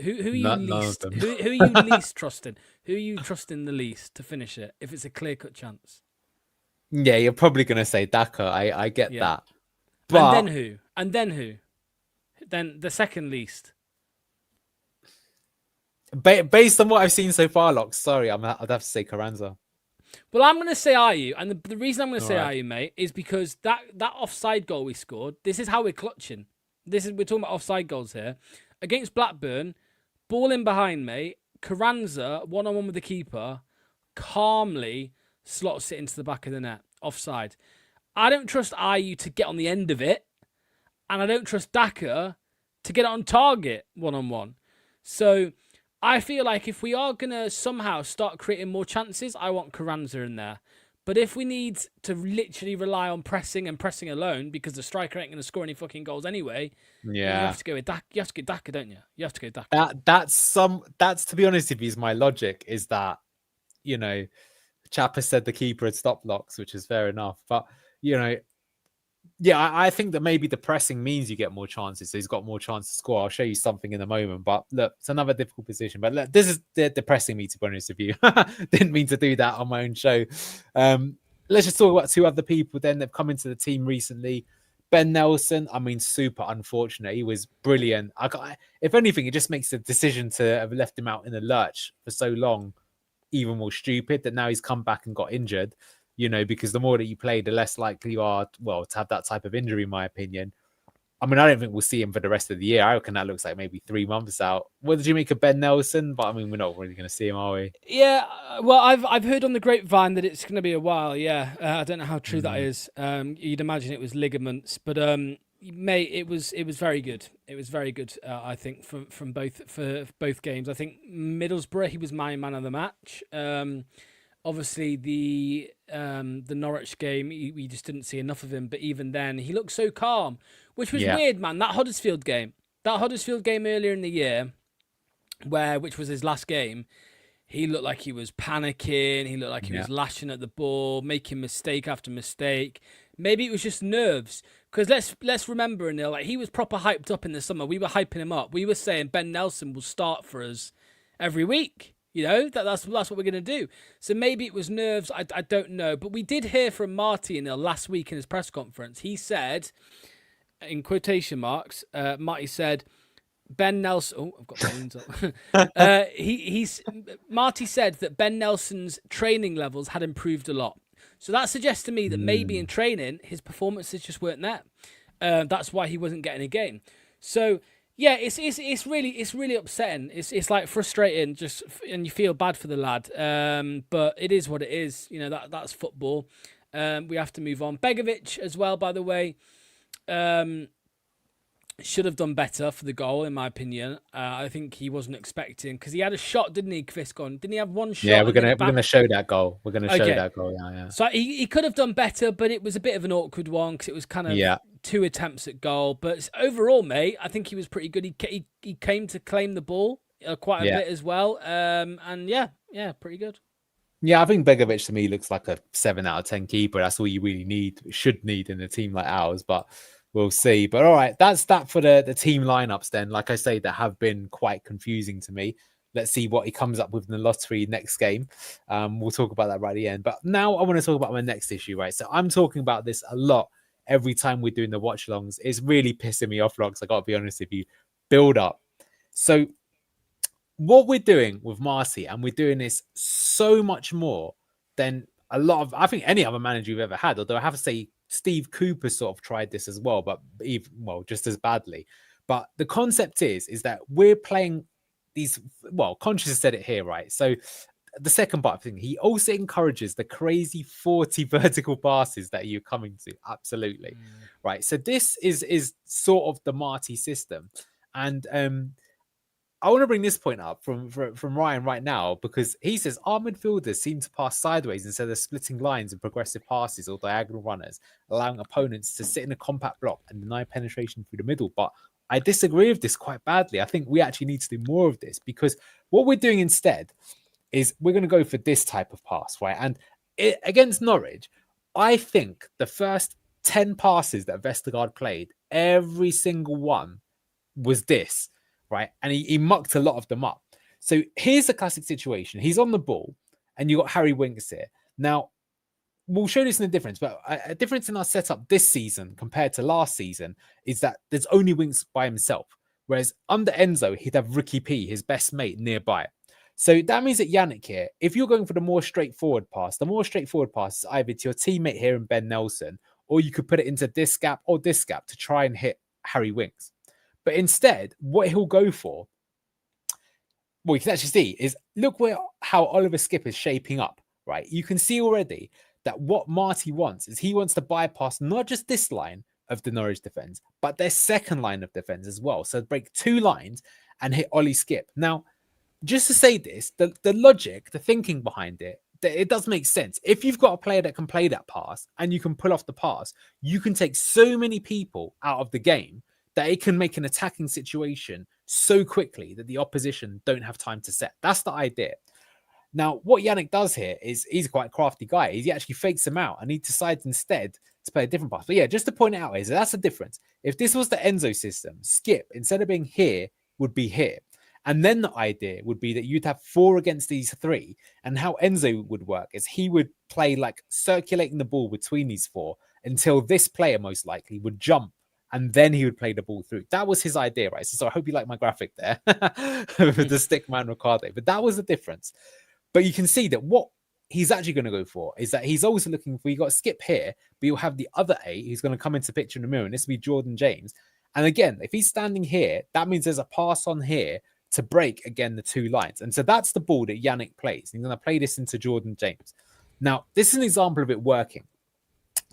Who are you least? Who are you least trusting? Who are you trusting the least to finish it if it's a clear-cut chance? Yeah, you're probably going to say Daka. I get that. But... And then who? Then the second least. Based on what I've seen so far, Locke, sorry, I'd have to say Carranza. Well, I'm going to say Ayew, and the reason I'm going to say Ayew, mate, is because that offside goal we scored, this is how we're clutching. We're talking about offside goals here. Against Blackburn, ball in behind, mate, Carranza, one-on-one with the keeper, calmly slots it into the back of the net, offside. I don't trust Ayew to get on the end of it, and I don't trust Daka to get it on target, one-on-one. So I feel like if we are going to somehow start creating more chances, I want Carranza in there. But if we need to literally rely on pressing and pressing alone because the striker ain't going to score any fucking goals anyway, you have to go with Daka. You have to go Daka, don't you? You have to go Daka. That's to be honest with you, is my logic is that, Chap has said the keeper had stopped Locks, which is fair enough. But, I think that maybe the pressing means you get more chances. So he's got more chance to score. I'll show you something in a moment. But look, it's another difficult position. But look, this is depressing me, to be honest with you. Didn't mean to do that on my own show. Let's just talk about 2 other people then that have come into the team recently. Ben Nelson, super unfortunate. He was brilliant. If anything, it just makes the decision to have left him out in the lurch for so long even more stupid, that now he's come back and got injured. Because the more that you play, the less likely you are, to have that type of injury, in my opinion. I mean, I don't think we'll see him for the rest of the year. I reckon that looks like maybe 3 months out. What did you make of Ben Nelson? But I mean, we're not really going to see him, are we? Yeah, well, I've heard on the grapevine that it's going to be a while. Yeah, I don't know how true that is. You'd imagine it was ligaments, but mate, it was very good. It was very good. I think from both games. I think Middlesbrough, he was my man of the match. Obviously, the Norwich game, we just didn't see enough of him. But even then, he looked so calm, which was weird, man. That Huddersfield game earlier in the year, which was his last game, he looked like he was panicking. He looked like he was lashing at the ball, making mistake after mistake. Maybe it was just nerves. Because let's remember, Anil, like he was proper hyped up in the summer. We were hyping him up. We were saying Ben Nelson will start for us every week. You know, that's what we're going to do. So maybe it was nerves. I don't know. But we did hear from Marty last week in his press conference. He said, in quotation marks, Marty said, Ben Nelson... Oh, I've got balloons up. Marty said that Ben Nelson's training levels had improved a lot. So that suggests to me that maybe in training, his performances just weren't there. That's why he wasn't getting a game. So... yeah, it's really upsetting. It's like frustrating, and you feel bad for the lad. But it is what it is. You know, that's football. We have to move on. Begovic as well, by the way, should have done better for the goal, in my opinion. I think he wasn't expecting, because he had a shot, didn't he, Kviscon? Didn't he have one shot? Yeah, we're gonna show that goal. We're gonna show that goal. Yeah. So he could have done better, but it was a bit of an awkward one because it was kind of 2 attempts at goal. But overall, mate, I think he was pretty good. He came to claim the ball quite a bit as well. And yeah, pretty good. Yeah, I think Begovic to me looks like a 7 out of 10 keeper. That's all you really should need in a team like ours. But we'll see. But all right, that's that for the team lineups then. Like I say, that have been quite confusing to me. Let's see what he comes up with in the lottery next game. We'll talk about that right at the end. But now I want to talk about my next issue, right? So I'm talking about this a lot every time we're doing the watch alongs. It's really pissing me off, Logs. I got to be honest with you. Build up. So what we're doing with Marty, and we're doing this so much more than a lot of, I think, any other manager you've ever had. Although I have to say, Steve Cooper sort of tried this as well, but just as badly. But the concept is that we're playing these, Conscious has said it here, right? So the second part thing, he also encourages the crazy 40 vertical passes that you're coming to. Absolutely. Right. So this is sort of the Marty system. And I want to bring this point up from Ryan right now, because he says our midfielders seem to pass sideways instead of splitting lines and progressive passes or diagonal runners, allowing opponents to sit in a compact block and deny penetration through the middle. But I disagree with this quite badly. I think we actually need to do more of this, because what we're doing instead is we're going to go for this type of pass, right? And against Norwich, I think the first 10 passes that Vestergaard played, every single one was this. Right. And he mucked a lot of them up. So here's a classic situation. He's on the ball and you got Harry Winks here. Now, we'll show this in the difference, but a difference in our setup this season compared to last season is that there's only Winks by himself. Whereas under Enzo, he'd have Ricky P, his best mate, nearby. So that means that Yannick here, if you're going for the more straightforward pass is either to your teammate here in Ben Nelson, or you could put it into this gap or this gap to try and hit Harry Winks. But instead, what he'll go for, you can actually see, is look how Oliver Skip is shaping up, right? You can see already that what Marty wants is he wants to bypass not just this line of the Norwich defence, but their second line of defence as well. So break 2 lines and hit Ollie Skip. Now, just to say this, the logic, the thinking behind it does make sense. If you've got a player that can play that pass and you can pull off the pass, you can take so many people out of the game that it can make an attacking situation so quickly that the opposition don't have time to set. That's the idea. Now, what Yannick does here is he's quite a crafty guy. He actually fakes him out and he decides instead to play a different pass. But yeah, just to point it out, is that's the difference. If this was the Enzo system, Skip, instead of being here, would be here. And then the idea would be that you'd have 4 against these 3. And how Enzo would work is he would play like circulating the ball between these 4 until this player most likely would jump. And then he would play the ball through. That was his idea, right? So I hope you like my graphic there with the stickman Ricardo. But that was the difference. But you can see that what he's actually going to go for is that he's also looking for, you got Skip here, but you'll have the other 8 who's going to come into picture in the mirror. And this will be Jordan James. And again, if he's standing here, that means there's a pass on here to break, again, the two lines. And so that's the ball that Yannick plays. He's going to play this into Jordan James. Now, this is an example of it working.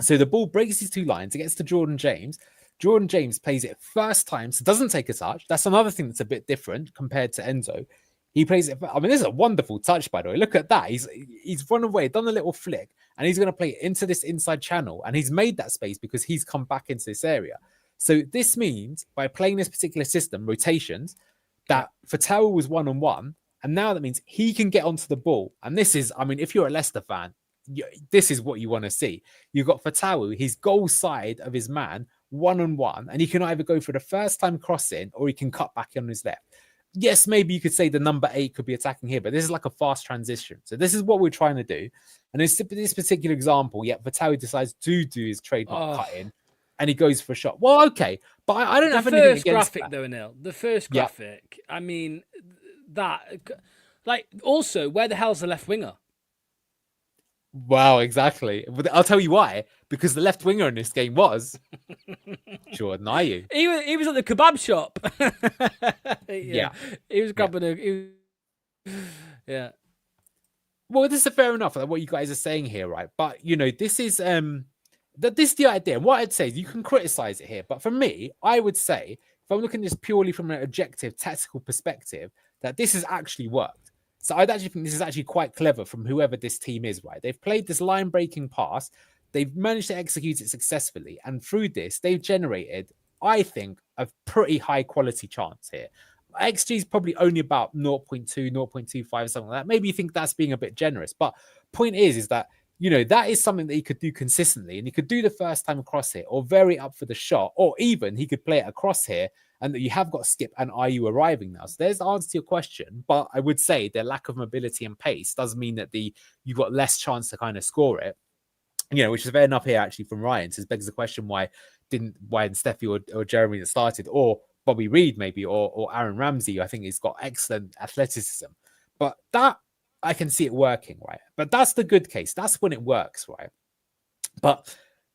So the ball breaks these two lines. It gets to Jordan James. Jordan James plays it first time, so doesn't take a touch. That's another thing that's a bit different compared to Enzo. He plays it. I mean, this is a wonderful touch, by the way. Look at that. He's run away, done a little flick, and he's going to play it into this inside channel. And he's made that space because he's come back into this area. So this means by playing this particular system, rotations, that Fatawu was 1-on-1. And now that means he can get onto the ball. And this is, I mean, if you're a Leicester fan, this is what you want to see. You've got Fatawu, his goal side of his man, 1-on-1, and he can either go for the first time crossing or he can cut back on his left. Yes, maybe you could say the number 8 could be attacking here, but this is like a fast transition. So this is what we're trying to do. And in this particular example, Fatawu decides to do his trademark cut-in, and he goes for a shot. Well, okay, but I don't have anything against graphic, that. though, Anil. The first graphic, I mean, that... Like, also, where the hell's the left winger? Wow, exactly. I'll tell you why. Because the left winger in this game was Jordan Ayew. He was at the kebab shop. Yeah. He was grabbing Yeah. Well, this is fair enough, like what you guys are saying here, right? But, you know, this is this is the idea. And what I'd say is you can criticize it here. But for me, I would say, if I'm looking at this purely from an objective, tactical perspective, that this has actually worked. So I'd actually think this is actually quite clever from whoever this team is, right? They've played this line-breaking pass. They've managed to execute it successfully. And through this, they've generated, I think, a pretty high-quality chance here. XG is probably only about 0.2, 0.25, something like that. Maybe you think that's being a bit generous. But point is that, you know, that is something that he could do consistently. And he could do the first time across here or very up for the shot. Or even he could play it across here. And that you have got Skip and Ayew arriving now. So there's the answer to your question. But I would say their lack of mobility and pace does mean that you've got less chance to kind of score it. You know, which is fair enough here actually from Ryan. So it begs the question why didn't Steffi or Jeremy that started, or Bobby Reed maybe, or Aaron Ramsey, I think he's got excellent athleticism. But that I can see it working, right? But that's the good case. That's when it works, right? But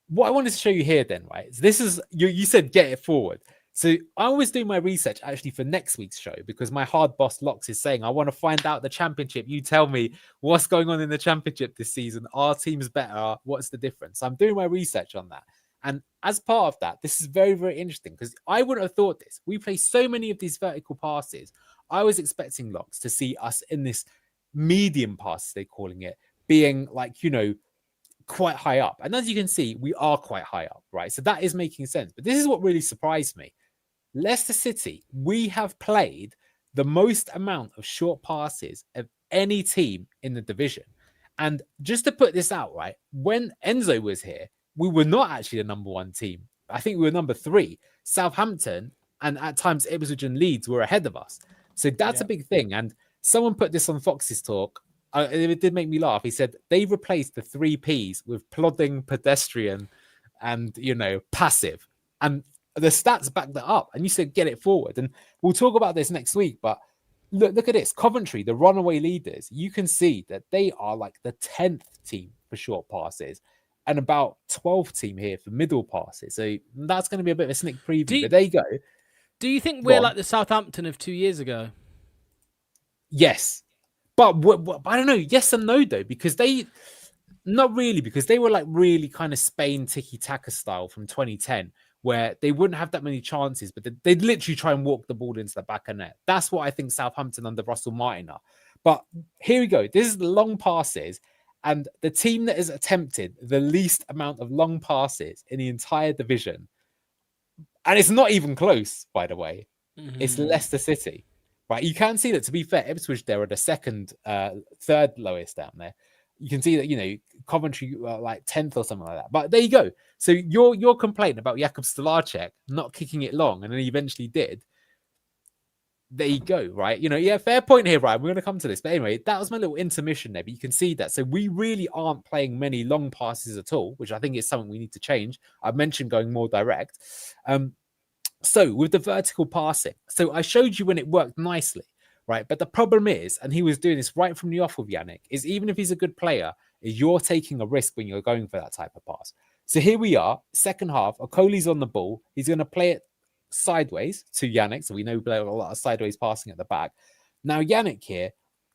what I wanted to show you here then, right? This is you said get it forward. So I always do my research actually for next week's show because my hard boss Locks is saying, I want to find out the championship. You tell me what's going on in the championship this season. Our team's better. What's the difference? So I'm doing my research on that. And as part of that, this is very, very interesting because I wouldn't have thought this. We play so many of these vertical passes. I was expecting Locks to see us in this medium pass, they're calling it, being like, you know, quite high up. And as you can see, we are quite high up, right? So that is making sense. But this is what really surprised me. Leicester City, we have played the most amount of short passes of any team in the division. And just to put this out, right, when Enzo was here, we were not actually the number one team. I think we were number 3. Southampton and at times Ipswich and Leeds were ahead of us. So that's a big thing. And someone put this on Fox's talk. It did make me laugh. He said they've replaced the 3 Ps with plodding, pedestrian, and, you know, passive. And the stats back that up. And you said get it forward. And we'll talk about this next week. But look at this. Coventry, the runaway leaders, you can see that they are like the 10th team for short passes and about 12th team here for middle passes. So that's going to be a bit of a sneak preview. But there you go. Do you think we're like the Southampton of 2 years ago? Yes. But I don't know. Yes and no, though, because not really, because they were like really kind of Spain tiki-taka style from 2010, where they wouldn't have that many chances, but they'd literally try and walk the ball into the back of net. That's what I think Southampton under Russell Martin are. But here we go. This is the long passes, and the team that has attempted the least amount of long passes in the entire division, and it's not even close, by the way, it's Leicester City. Right, you can see that, to be fair, Ipswich there are the third lowest down there. You can see that, you know, Coventry like 10th or something like that. But there you go. So your complaint about Jakub Stolarczyk not kicking it long, and then he eventually did. There you go, right? You know, yeah, fair point here, Ryan. We're going to come to this. But anyway, that was my little intermission there. But you can see that. So we really aren't playing many long passes at all, which I think is something we need to change. I mentioned going more direct. So with the vertical passing, so I showed you when it worked nicely, right? But the problem is, and he was doing this right from the off with Yannick, is even if he's a good player, is you're taking a risk when you're going for that type of pass. So here we are, second half, Okoli's on the ball. He's going to play it sideways to Yannick. So we know we play a lot of sideways passing at the back. Now, Yannick here,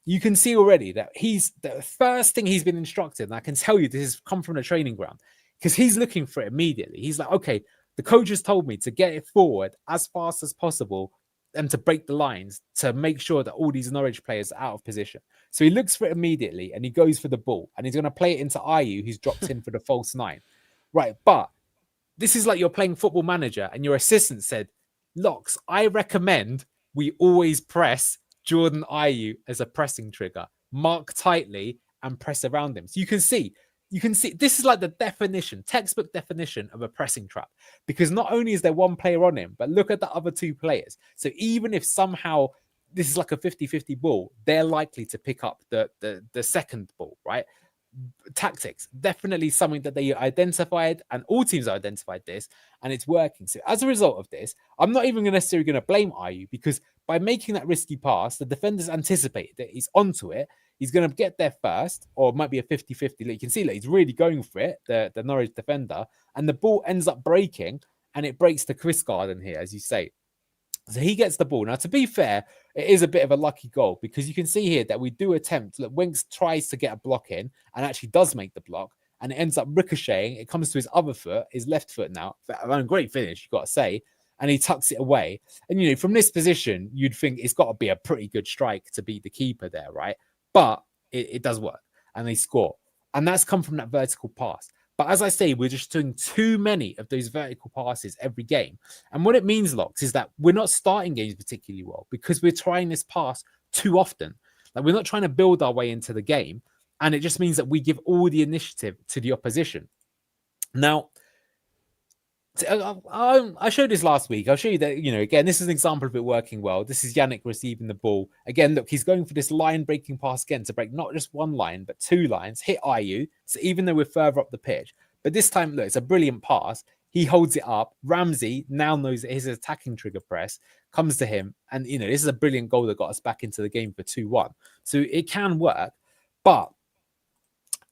you can see already that he's the first thing he's been instructed, and I can tell you this has come from the training ground, because he's looking for it immediately. He's like, okay, the coach has told me to get it forward as fast as possible and to break the lines to make sure that all these Norwich players are out of position. So he looks for it immediately and he goes for the ball and he's going to play it into Ayew, who's dropped in for the false 9. Right, but this is like you're playing Football Manager and your assistant said, Locks, I recommend we always press Jordan Ayew as a pressing trigger, mark tightly and press around him. So you can see this is like the definition, textbook definition of a pressing trap, because not only is there one player on him, but look at the other 2 players. So even if somehow this is like a 50-50 ball, they're likely to pick up the second ball, right? Tactics, definitely something that they identified, and all teams have identified this, and it's working. So as a result of this, I'm not even necessarily going to blame Ayew, because by making that risky pass, the defenders anticipated that he's onto it. He's going to get there first, or it might be a 50-50. You can see that he's really going for it, the Norwich defender, and the ball ends up breaking, and it breaks to Chris Garden here, as you say. So he gets the ball. Now, to be fair, it is a bit of a lucky goal, because you can see here that we do attempt. Look, Winks tries to get a block in and actually does make the block, and it ends up ricocheting. It comes to his other foot, his left foot now. A great finish, you've got to say. And he tucks it away. And, from this position, you'd think it's got to be a pretty good strike to beat the keeper there, right? But it does work, and they score. And that's come from that vertical pass. But as I say, we're just doing too many of those vertical passes every game. And what it means, Locks, is that we're not starting games particularly well, because we're trying this pass too often. Like, we're not trying to build our way into the game. And it just means that we give all the initiative to the opposition. Now, I showed this last week. I'll show you that, again, this is an example of it working well. This is Yannick receiving the ball. Again, look, he's going for this line-breaking pass again to break not just one line, but 2 lines, hit Ayew. So even though we're further up the pitch. But this time, look, it's a brilliant pass. He holds it up. Ramsey now knows that his attacking trigger press comes to him. And, this is a brilliant goal that got us back into the game for 2-1. So it can work, but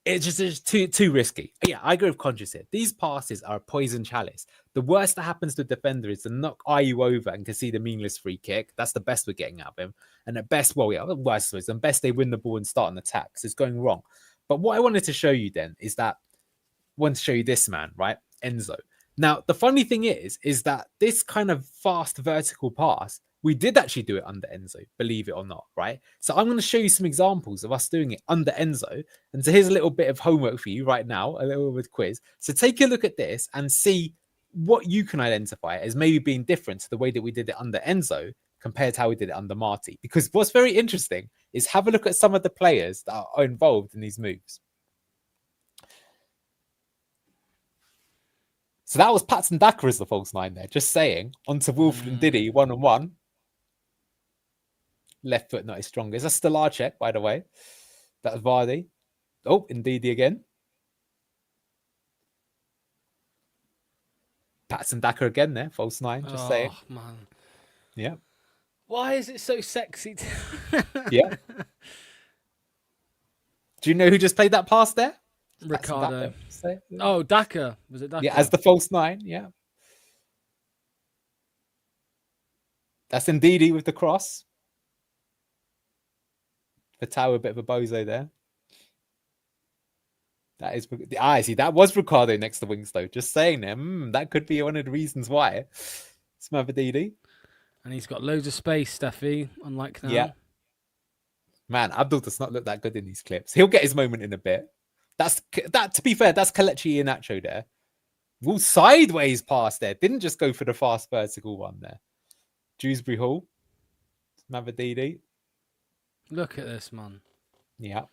it's just too risky. Yeah, I agree with Conscious here. These passes are a poison chalice. The worst that happens to a defender is to knock Ayew over and concede a meaningless free kick. That's the best we're getting out of him. And at best, worst is, and best they win the ball and start an attack. So it's going wrong. But what I wanted to show you then is that I want to show you this man, right? Enzo. Now, the funny thing is that this kind of fast vertical pass, we did actually do it under Enzo, believe it or not, right? So I'm going to show you some examples of us doing it under Enzo. And so here's a little bit of homework for you right now, a little bit of quiz. So take a look at this and see what you can identify as maybe being different to the way that we did it under Enzo compared to how we did it under Marty. Because what's very interesting is have a look at some of the players that are involved in these moves. So that was Patson Daka as the false 9 there, just saying. Onto Wilfred and Diddy, 1-on-1. Left foot not his strongest. That's Stolarczyk, by the way. That's Vardy. Oh, Ndidi again. Patson Daka again there, false 9, just saying. Man. Yeah. Why is it so sexy? Yeah. Do you know who just played that pass there? Ricardo. Oh, Daka. Was it Daka? Yeah, as the false 9, yeah. That's Ndidi with the cross. Fatau, a bit of a bozo there. That is, I see. That was Ricardo next to Winks, though. Just saying them. That could be one of the reasons why. Smavididi. And he's got loads of space, Steffi, unlike now. Yeah. Man, Abdul does not look that good in these clips. He'll get his moment in a bit. That. To be fair, that's Kelechi Iheanacho there. Well, sideways pass there. Didn't just go for the fast vertical one there. Dewsbury Hall. Smavididi. Look at this, man. Yeah.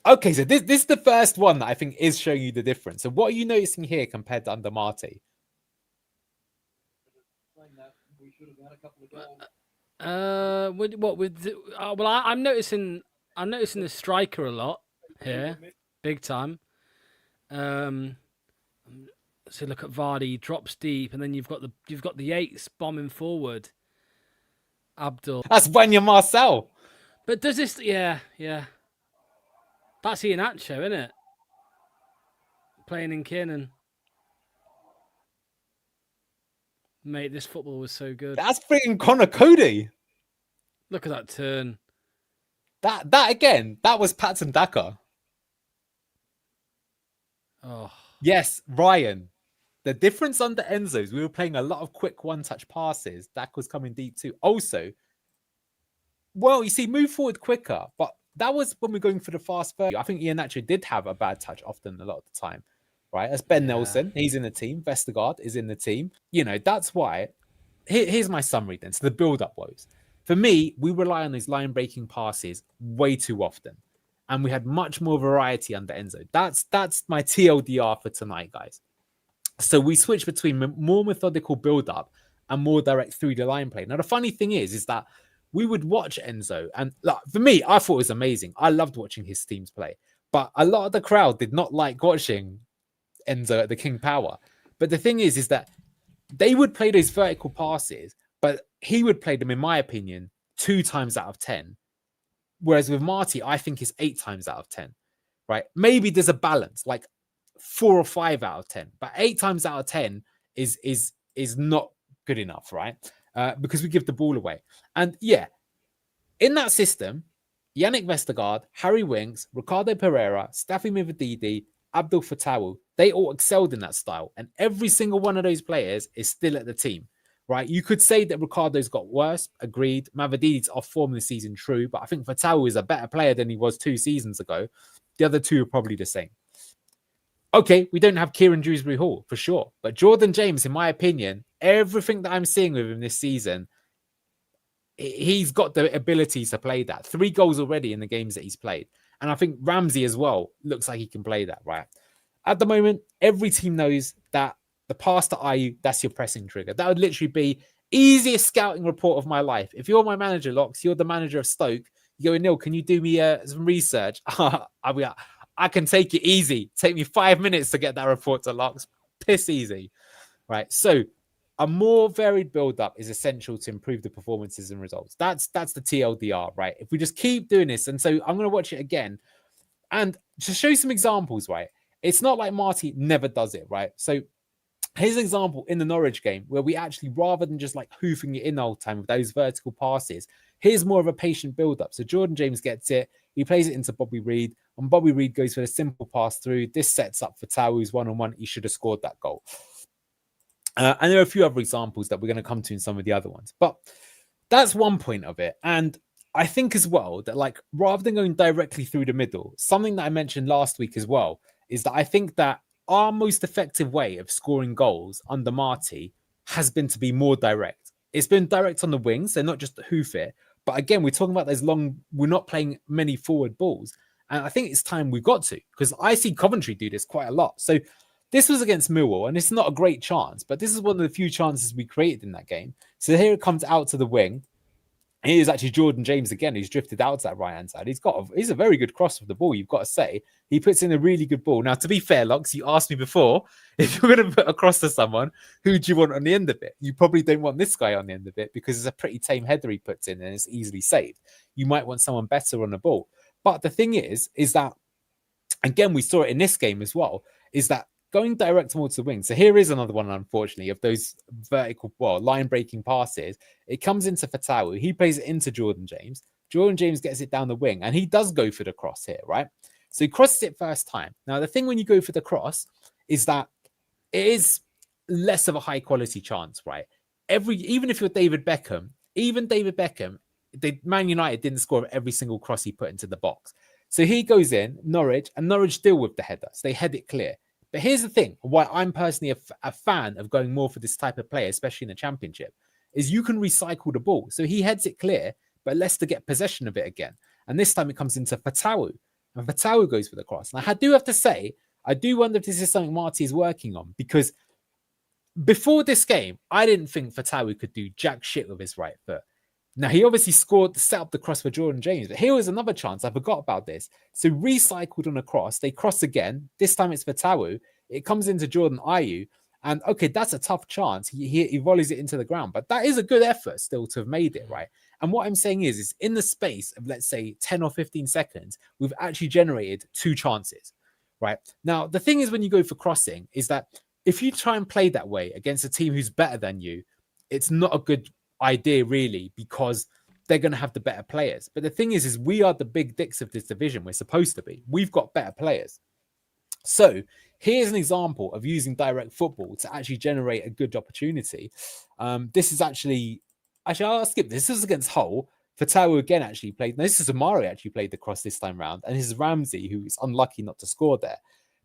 Okay, so this is the first one that I think is showing you the difference. So what are you noticing here compared to under Marty? I'm noticing the striker a lot here, big time. So look at Vardy, drops deep, and then you've got the eights bombing forward. Abdul. That's Wanya Marcel. But does this? Yeah. That's Iheanacho, isn't it? Playing in Kiernan. Mate, this football was so good. That's freaking Connor Cody. Look at that turn. That again, that was Patson Daka. Oh, Yes, Ryan. The difference under Enzo's, we were playing a lot of quick one-touch passes. Dak was coming deep too. Also, well, you see, move forward quicker, but that was when we're going for the fast 30. I think Iheanacho did have a bad touch often a lot of the time, right? As Ben Nelson, he's in the team. Vestergaard is in the team. You know, that's why. Here's my summary then. So the build-up woes. For me, we rely on these line-breaking passes way too often. And we had much more variety under Enzo. That's my TLDR for tonight, guys. So we switched between more methodical build-up and more direct through the line play. Now, the funny thing is that we would watch Enzo. And like, for me, I thought it was amazing. I loved watching his teams play. But a lot of the crowd did not like watching Enzo at the King Power. But the thing is that they would play those vertical passes, but he would play them, in my opinion, 2 times out of 10. Whereas with Marty, I think it's 8 times out of 10, right? Maybe there's a balance, like 4 or 5 out of 10, but 8 times out of 10 is not good enough, right? Because we give the ball away. And yeah, in that system, Yannick Vestergaard, Harry Winks, Ricardo Pereira, Staffy Mivadidi, Abdul Fatawu, they all excelled in that style. And every single one of those players is still at the team. Right, you could say that Ricardo's got worse. Agreed. Mavadidi's off form this season, true. But I think Fatawu is a better player than he was 2 seasons ago. The other two are probably the same. Okay, we don't have Kieran Dewsbury Hall for sure. But Jordan James, in my opinion, everything that I'm seeing with him this season, he's got the ability to play that. 3 goals already in the games that he's played. And I think Ramsey as well looks like he can play that, right? At the moment, every team knows that the pass to Ayew, that's your pressing trigger. That would literally be easiest scouting report of my life. If you're my manager, Locks, you're the manager of Stoke, you go, Neil, can you do me some research? I can take it easy. Take me 5 minutes to get that report to Locks. Piss easy. Right. So a more varied build-up is essential to improve the performances and results. That's the TLDR, right? If we just keep doing this, and so I'm going to watch it again. And to show some examples, right? It's not like Marty never does it, right? So here's an example in the Norwich game where we actually, rather than just like hoofing it in the whole time with those vertical passes, here's more of a patient build-up. So Jordan James gets it. He plays it into Bobby Reid. And Bobby Reid goes for a simple pass through. This sets up for Tawu's one-on-one. He should have scored that goal. And there are a few other examples that we're going to come to in some of the other ones. But that's one point of it. And I think as well that, like, rather than going directly through the middle, something that I mentioned last week as well is that I think that our most effective way of scoring goals under Marty has been to be more direct. It's been direct on the wings. They're not just to hoof it. But again, we're talking about those long, we're not playing many forward balls. And I think it's time we got to, because I see Coventry do this quite a lot. So this was against Millwall, and it's not a great chance, but this is one of the few chances we created in that game. So here it comes out to the wing. Here's actually Jordan James again, who's drifted out to that right-hand side. He's a very good cross with the ball, you've got to say. He puts in a really good ball. Now, to be fair, Locks, you asked me before, if you're going to put a cross to someone, who do you want on the end of it? You probably don't want this guy on the end of it because it's a pretty tame header he puts in and it's easily saved. You might want someone better on the ball. But the thing is that, again, we saw it in this game as well, is that going direct towards the wing. So here is another one, unfortunately, of those vertical, line-breaking passes. It comes into Fatawu. He plays it into Jordan James. Jordan James gets it down the wing, and he does go for the cross here, right? So he crosses it first time. Now, the thing when you go for the cross is that it is less of a high-quality chance, right? Even if you're David Beckham, Man United didn't score every single cross he put into the box. So he goes in, Norwich, and Norwich deal with the header. So they head it clear. But here's the thing, why I'm personally a fan of going more for this type of play, especially in the Championship, is you can recycle the ball. So he heads it clear, but Leicester get possession of it again. And this time it comes into Fatawu. And Fatawu goes for the cross. Now, I do have to say, I do wonder if this is something Marty is working on, because before this game, I didn't think Fatawu could do jack shit with his right foot. Now, he obviously set up the cross for Jordan James, but here was another chance. I forgot about this. So recycled on a cross. They cross again. This time it's Fatawu. It comes into Jordan Ayew. And okay, that's a tough chance. He volleys it into the ground, but that is a good effort still to have made it, right? And what I'm saying is in the space of, let's say, 10 or 15 seconds, we've actually generated 2 chances, right? Now, the thing is when you go for crossing is that if you try and play that way against a team who's better than you, it's not a good idea really, because they're going to have the better players. But the thing is we are the big dicks of this division. We're supposed to be. We've got better players. So here's an example of using direct football to actually generate a good opportunity. This is actually I'll skip this. This is against Hull. Fatawu again actually played. No, this is Amari actually played the cross this time round, and this is Ramsey, who is unlucky not to score there.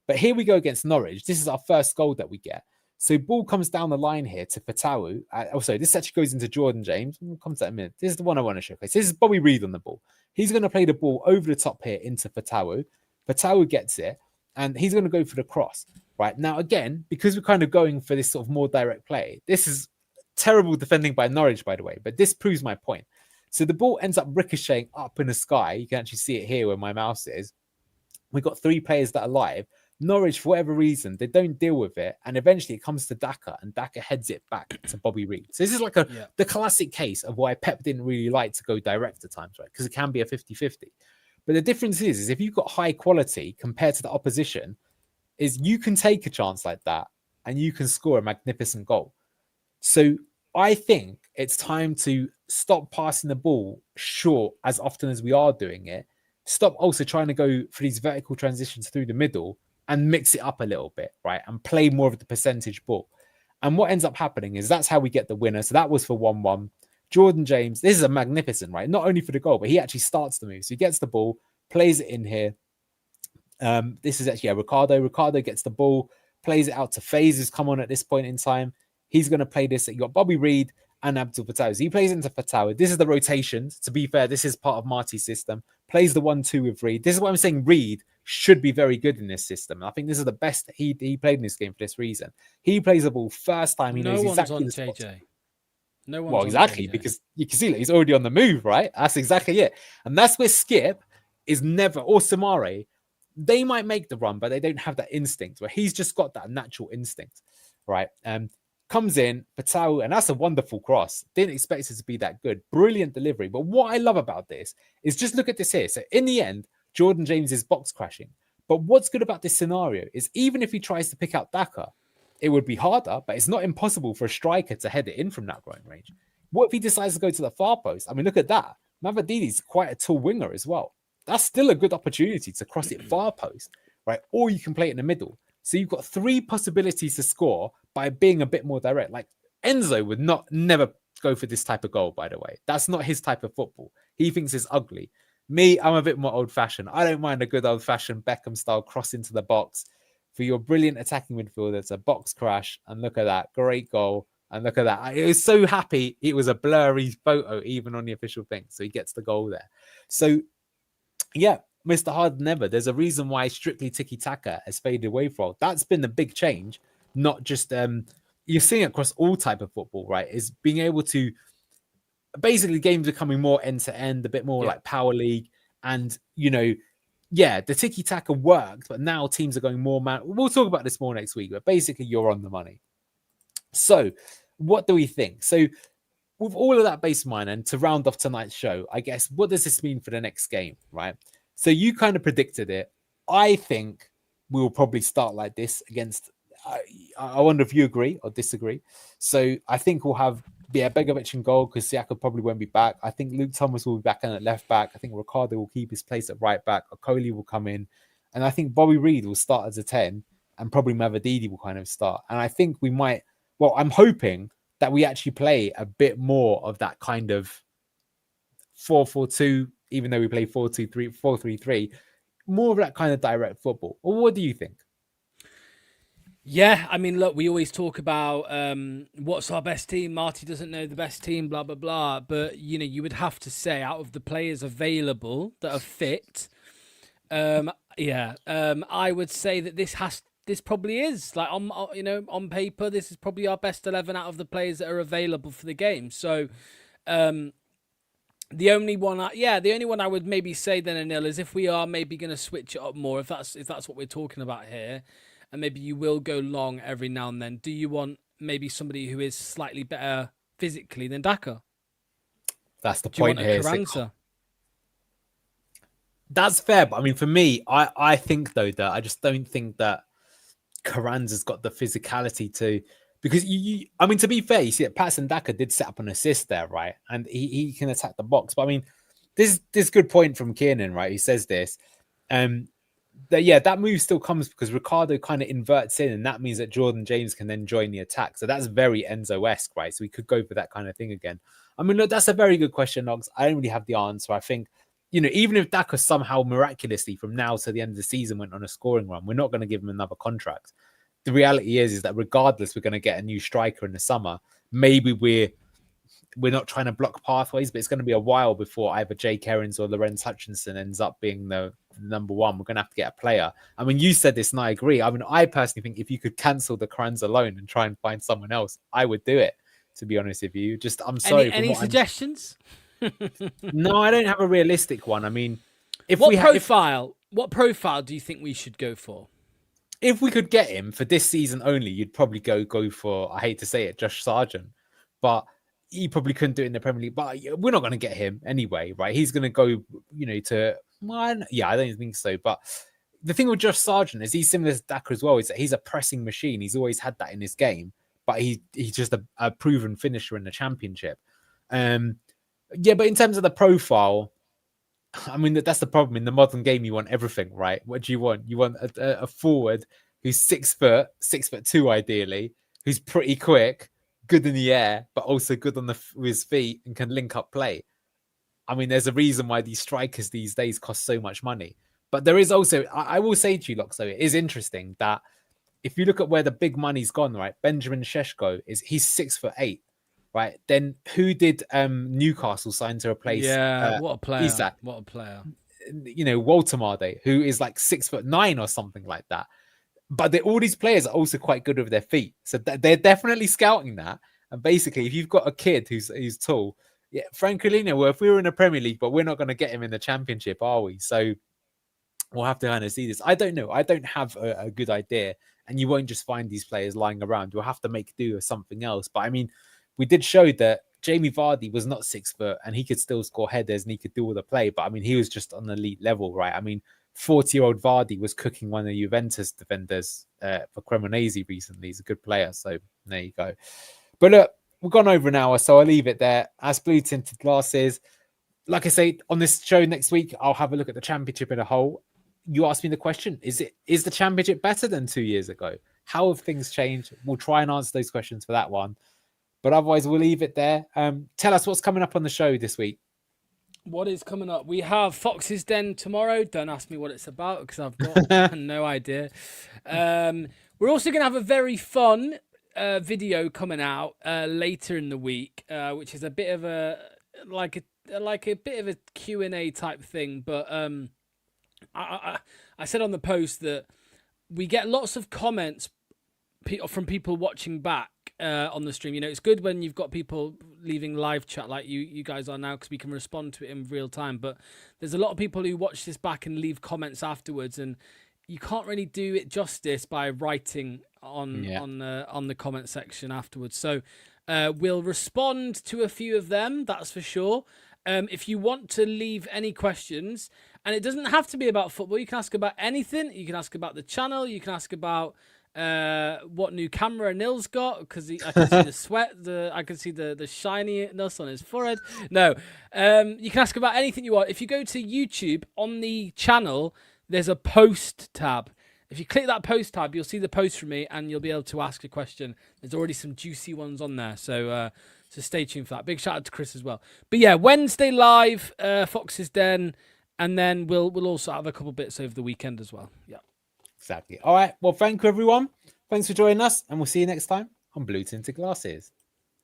But here we go against Norwich. This is our first goal that we get. So ball comes down the line here to Fatawu. Also, this actually goes into Jordan James. We'll come to that in a minute. This is the one I want to showcase. This is Bobby Reid on the ball. He's going to play the ball over the top here into Fatawu. Fatawu gets it, and he's going to go for the cross. Right now, again, because we're kind of going for this sort of more direct play, this is terrible defending by Norwich, by the way, but this proves my point. So the ball ends up ricocheting up in the sky. You can actually see it here where my mouse is. We've got 3 players that are live. Norwich, for whatever reason, they don't deal with it. And eventually it comes to Daka, and Daka heads it back to Bobby Reid. So this is like the classic case of why Pep didn't really like to go direct at times, right? Because it can be a 50-50. But the difference is if you've got high quality compared to the opposition, is you can take a chance like that and you can score a magnificent goal. So I think it's time to stop passing the ball short as often as we are doing it. Stop also trying to go for these vertical transitions through the middle and mix it up a little bit, right? And play more of the percentage ball. And what ends up happening is that's how we get the winner. So that was for 1-1. Jordan James, this is a magnificent, right? Not only for the goal, but he actually starts the move. So he gets the ball, plays it in here. This is actually Ricardo. Ricardo gets the ball, plays it out to FaZe, who's come on at this point in time. He's going to play this. You got Bobby Reid and Abdul Fatawu. So he plays into Fatawu. This is the rotations. To be fair, this is part of Marty's system. Plays the 1-2 with Reid. This is what I'm saying. Reid should be very good in this system. And I think this is the best he played in this game for this reason. He plays the ball first time. He knows exactly the spot. No one. Well, exactly, because you can see that he's already on the move, right? That's exactly it. And that's where Skip is never, or Samare, they might make the run, but they don't have that instinct, where he's just got that natural instinct, right? Comes in, Fatawu, and that's a wonderful cross. Didn't expect it to be that good. Brilliant delivery. But what I love about this is just look at this here. So in the end, Jordan James is box crashing. But what's good about this scenario is even if he tries to pick out Daka, it would be harder, but it's not impossible for a striker to head it in from that groin range. What if he decides to go to the far post? I mean, look at that. Mavadidi's quite a tall winger as well. That's still a good opportunity to cross it far post, right? Or you can play it in the middle. So you've got 3 possibilities to score by being a bit more direct. Like Enzo would never go for this type of goal, by the way. That's not his type of football. He thinks it's ugly. Me, I'm a bit more old-fashioned. I don't mind a good old-fashioned Beckham-style cross into the box. For your brilliant attacking midfielder, it's a box crash. And look at that. Great goal. And look at that. I was so happy it was a blurry photo, even on the official thing. So he gets the goal there. So, yeah, Mr. Hard Never. There's a reason why strictly tiki-taka has faded away from. That's been the big change. Not just, you're seeing it across all type of football, right? Is being able to, basically games becoming more end-to-end, a bit more like Power League. And, the tiki-taka worked, but now teams are going more man. We'll talk about this more next week, but basically you're on the money. So what do we think? So with all of that base in mind, and to round off tonight's show, I guess, what does this mean for the next game, right? So you kind of predicted it. I think we will probably start like this against, I wonder if you agree or disagree. So I think we'll have Begovic in goal because Siaka probably won't be back. I think Luke Thomas will be back in at left back. I think Ricardo will keep his place at right back. Okoli will come in. And I think Bobby Reid will start as a 10 and probably Mavadidi will kind of start. And I think we might, I'm hoping that we actually play a bit more of that kind of 4-4-2, even though we play 4-2-3, 4-3-3, more of that kind of direct football. Or what do you think? Yeah, I mean, look, we always talk about what's our best team. Marty doesn't know the best team, blah, blah, blah. But, you would have to say out of the players available that are fit, I would say that this probably is, like, on paper, this is probably our best 11 out of the players that are available for the game. So, the only one I would maybe say then, Anil, is if we are maybe going to switch it up more, if that's what we're talking about here, and maybe you will go long every now and then. Do you want maybe somebody who is slightly better physically than Daka? That's the point here. Carranza? That's fair, but I mean, for me, I think though that I just don't think that Carranza's got the physicality to Because I mean, to be fair, you see that Patson Daka did set up an assist there, right? And he can attack the box. But I mean, this good point from Kiernan, right? He says this. That move still comes because Ricardo kind of inverts in, and that means that Jordan James can then join the attack. So that's very Enzo-esque, right? So we could go for that kind of thing again. I mean, look, that's a very good question, Nogs. I don't really have the answer. I think, even if Daka somehow miraculously from now to the end of the season went on a scoring run, we're not going to give him another contract. The reality is that regardless, we're going to get a new striker in the summer. Maybe we're not trying to block pathways, but it's going to be a while before either Jay Kerins or Lorenz Hutchinson ends up being the number one. We're going to have to get a player. I mean, you said this and I agree. I mean, I personally think if you could cancel the Carranza loan and try and find someone else, I would do it, to be honest with you. Just, I'm sorry. Any suggestions? No, I don't have a realistic one. I mean, what profile do you think we should go for? If we could get him for this season only, you'd probably go for, I hate to say it, Josh Sargent. But he probably couldn't do it in the Premier League, but we're not going to get him anyway, right? He's going to go, to one. Yeah, I don't think so. But the thing with Josh Sargent is he's similar to Daka as well. Is that he's a pressing machine. He's always had that in his game, but he's just a proven finisher in the Championship. But in terms of the profile, I mean, that's the problem. In the modern game, you want everything, right? What do you want? You want a forward who's 6 foot, 6'2", ideally, who's pretty quick, good in the air, but also good on with his feet and can link up play. I mean, there's a reason why these strikers these days cost so much money. But there is also, I will say to you, Loxo, it is interesting that if you look at where the big money's gone, right? Benjamin Šeško he's 6'8", right? Then who did Newcastle sign to replace? Yeah, what a player! Isak? What a player! Walter Made, who is like 6'9" or something like that. But all these players are also quite good with their feet. So they're definitely scouting that. And basically, if you've got a kid who's tall, yeah, Francolino, well, if we were in the Premier League, but we're not going to get him in the Championship, are we? So we'll have to kind of see this. I don't know. I don't have a good idea. And you won't just find these players lying around. You'll have to make do with something else. But I mean, we did show that Jamie Vardy was not 6 foot and he could still score headers and he could do all the play. But I mean, he was just on the elite level, right? I mean, 40-year-old Vardy was cooking one of the Juventus defenders for Cremonese recently. He's a good player. So there you go. But look, we've gone over an hour, so I'll leave it there. As Blue Tinted Glasses, like I say, on this show next week, I'll have a look at the Championship in a whole. You asked me the question, is the Championship better than 2 years ago? How have things changed? We'll try and answer those questions for that one. But otherwise, we'll leave it there. Tell us what's coming up on the show this week. What is coming up? We have Fox's Den tomorrow. Don't ask me what it's about because I've got no idea. We're also going to have a very fun video coming out later in the week, which is a bit of a bit of a Q&A type thing. But I said on the post that we get lots of comments from people watching back on the stream. It's good when you've got people leaving live chat like you guys are now because we can respond to it in real time. But there's a lot of people who watch this back and leave comments afterwards, and you can't really do it justice by writing on the comment section afterwards. So we'll respond to a few of them, that's for sure. If you want to leave any questions, and it doesn't have to be about football, you can ask about anything. You can ask about the channel. You can ask about what new camera Nil's got, because I can see the sweat, I can see the shininess on his forehead. No, you can ask about anything you want. If you go to YouTube, on the channel, there's a post tab. If you click that post tab, you'll see the post from me, and you'll be able to ask a question. There's already some juicy ones on there, so stay tuned for that. Big shout out to Chris as well. But yeah, Wednesday live, Fox's Den, and then we'll also have a couple bits over the weekend as well. Yeah. Exactly. All right. Well, thank you, everyone. Thanks for joining us, and we'll see you next time on Blue Tinted Glasses.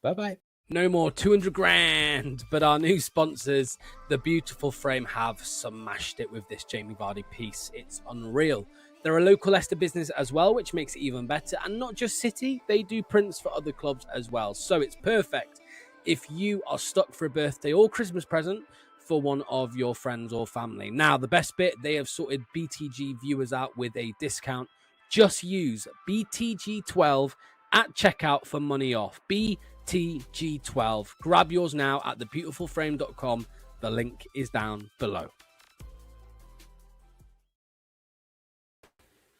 Bye-bye. No more 200 grand, but our new sponsors, The Beautiful Frame, have smashed it with this Jamie Vardy piece. It's unreal. They're a local Leicester business as well, which makes it even better. And not just City, they do prints for other clubs as well. So it's perfect if you are stuck for a birthday or Christmas present for one of your friends or family. Now, the best bit, they have sorted BTG viewers out with a discount. Just use BTG12 at checkout for money off. BTG12. Grab yours now at thebeautifulframe.com. The link is down below.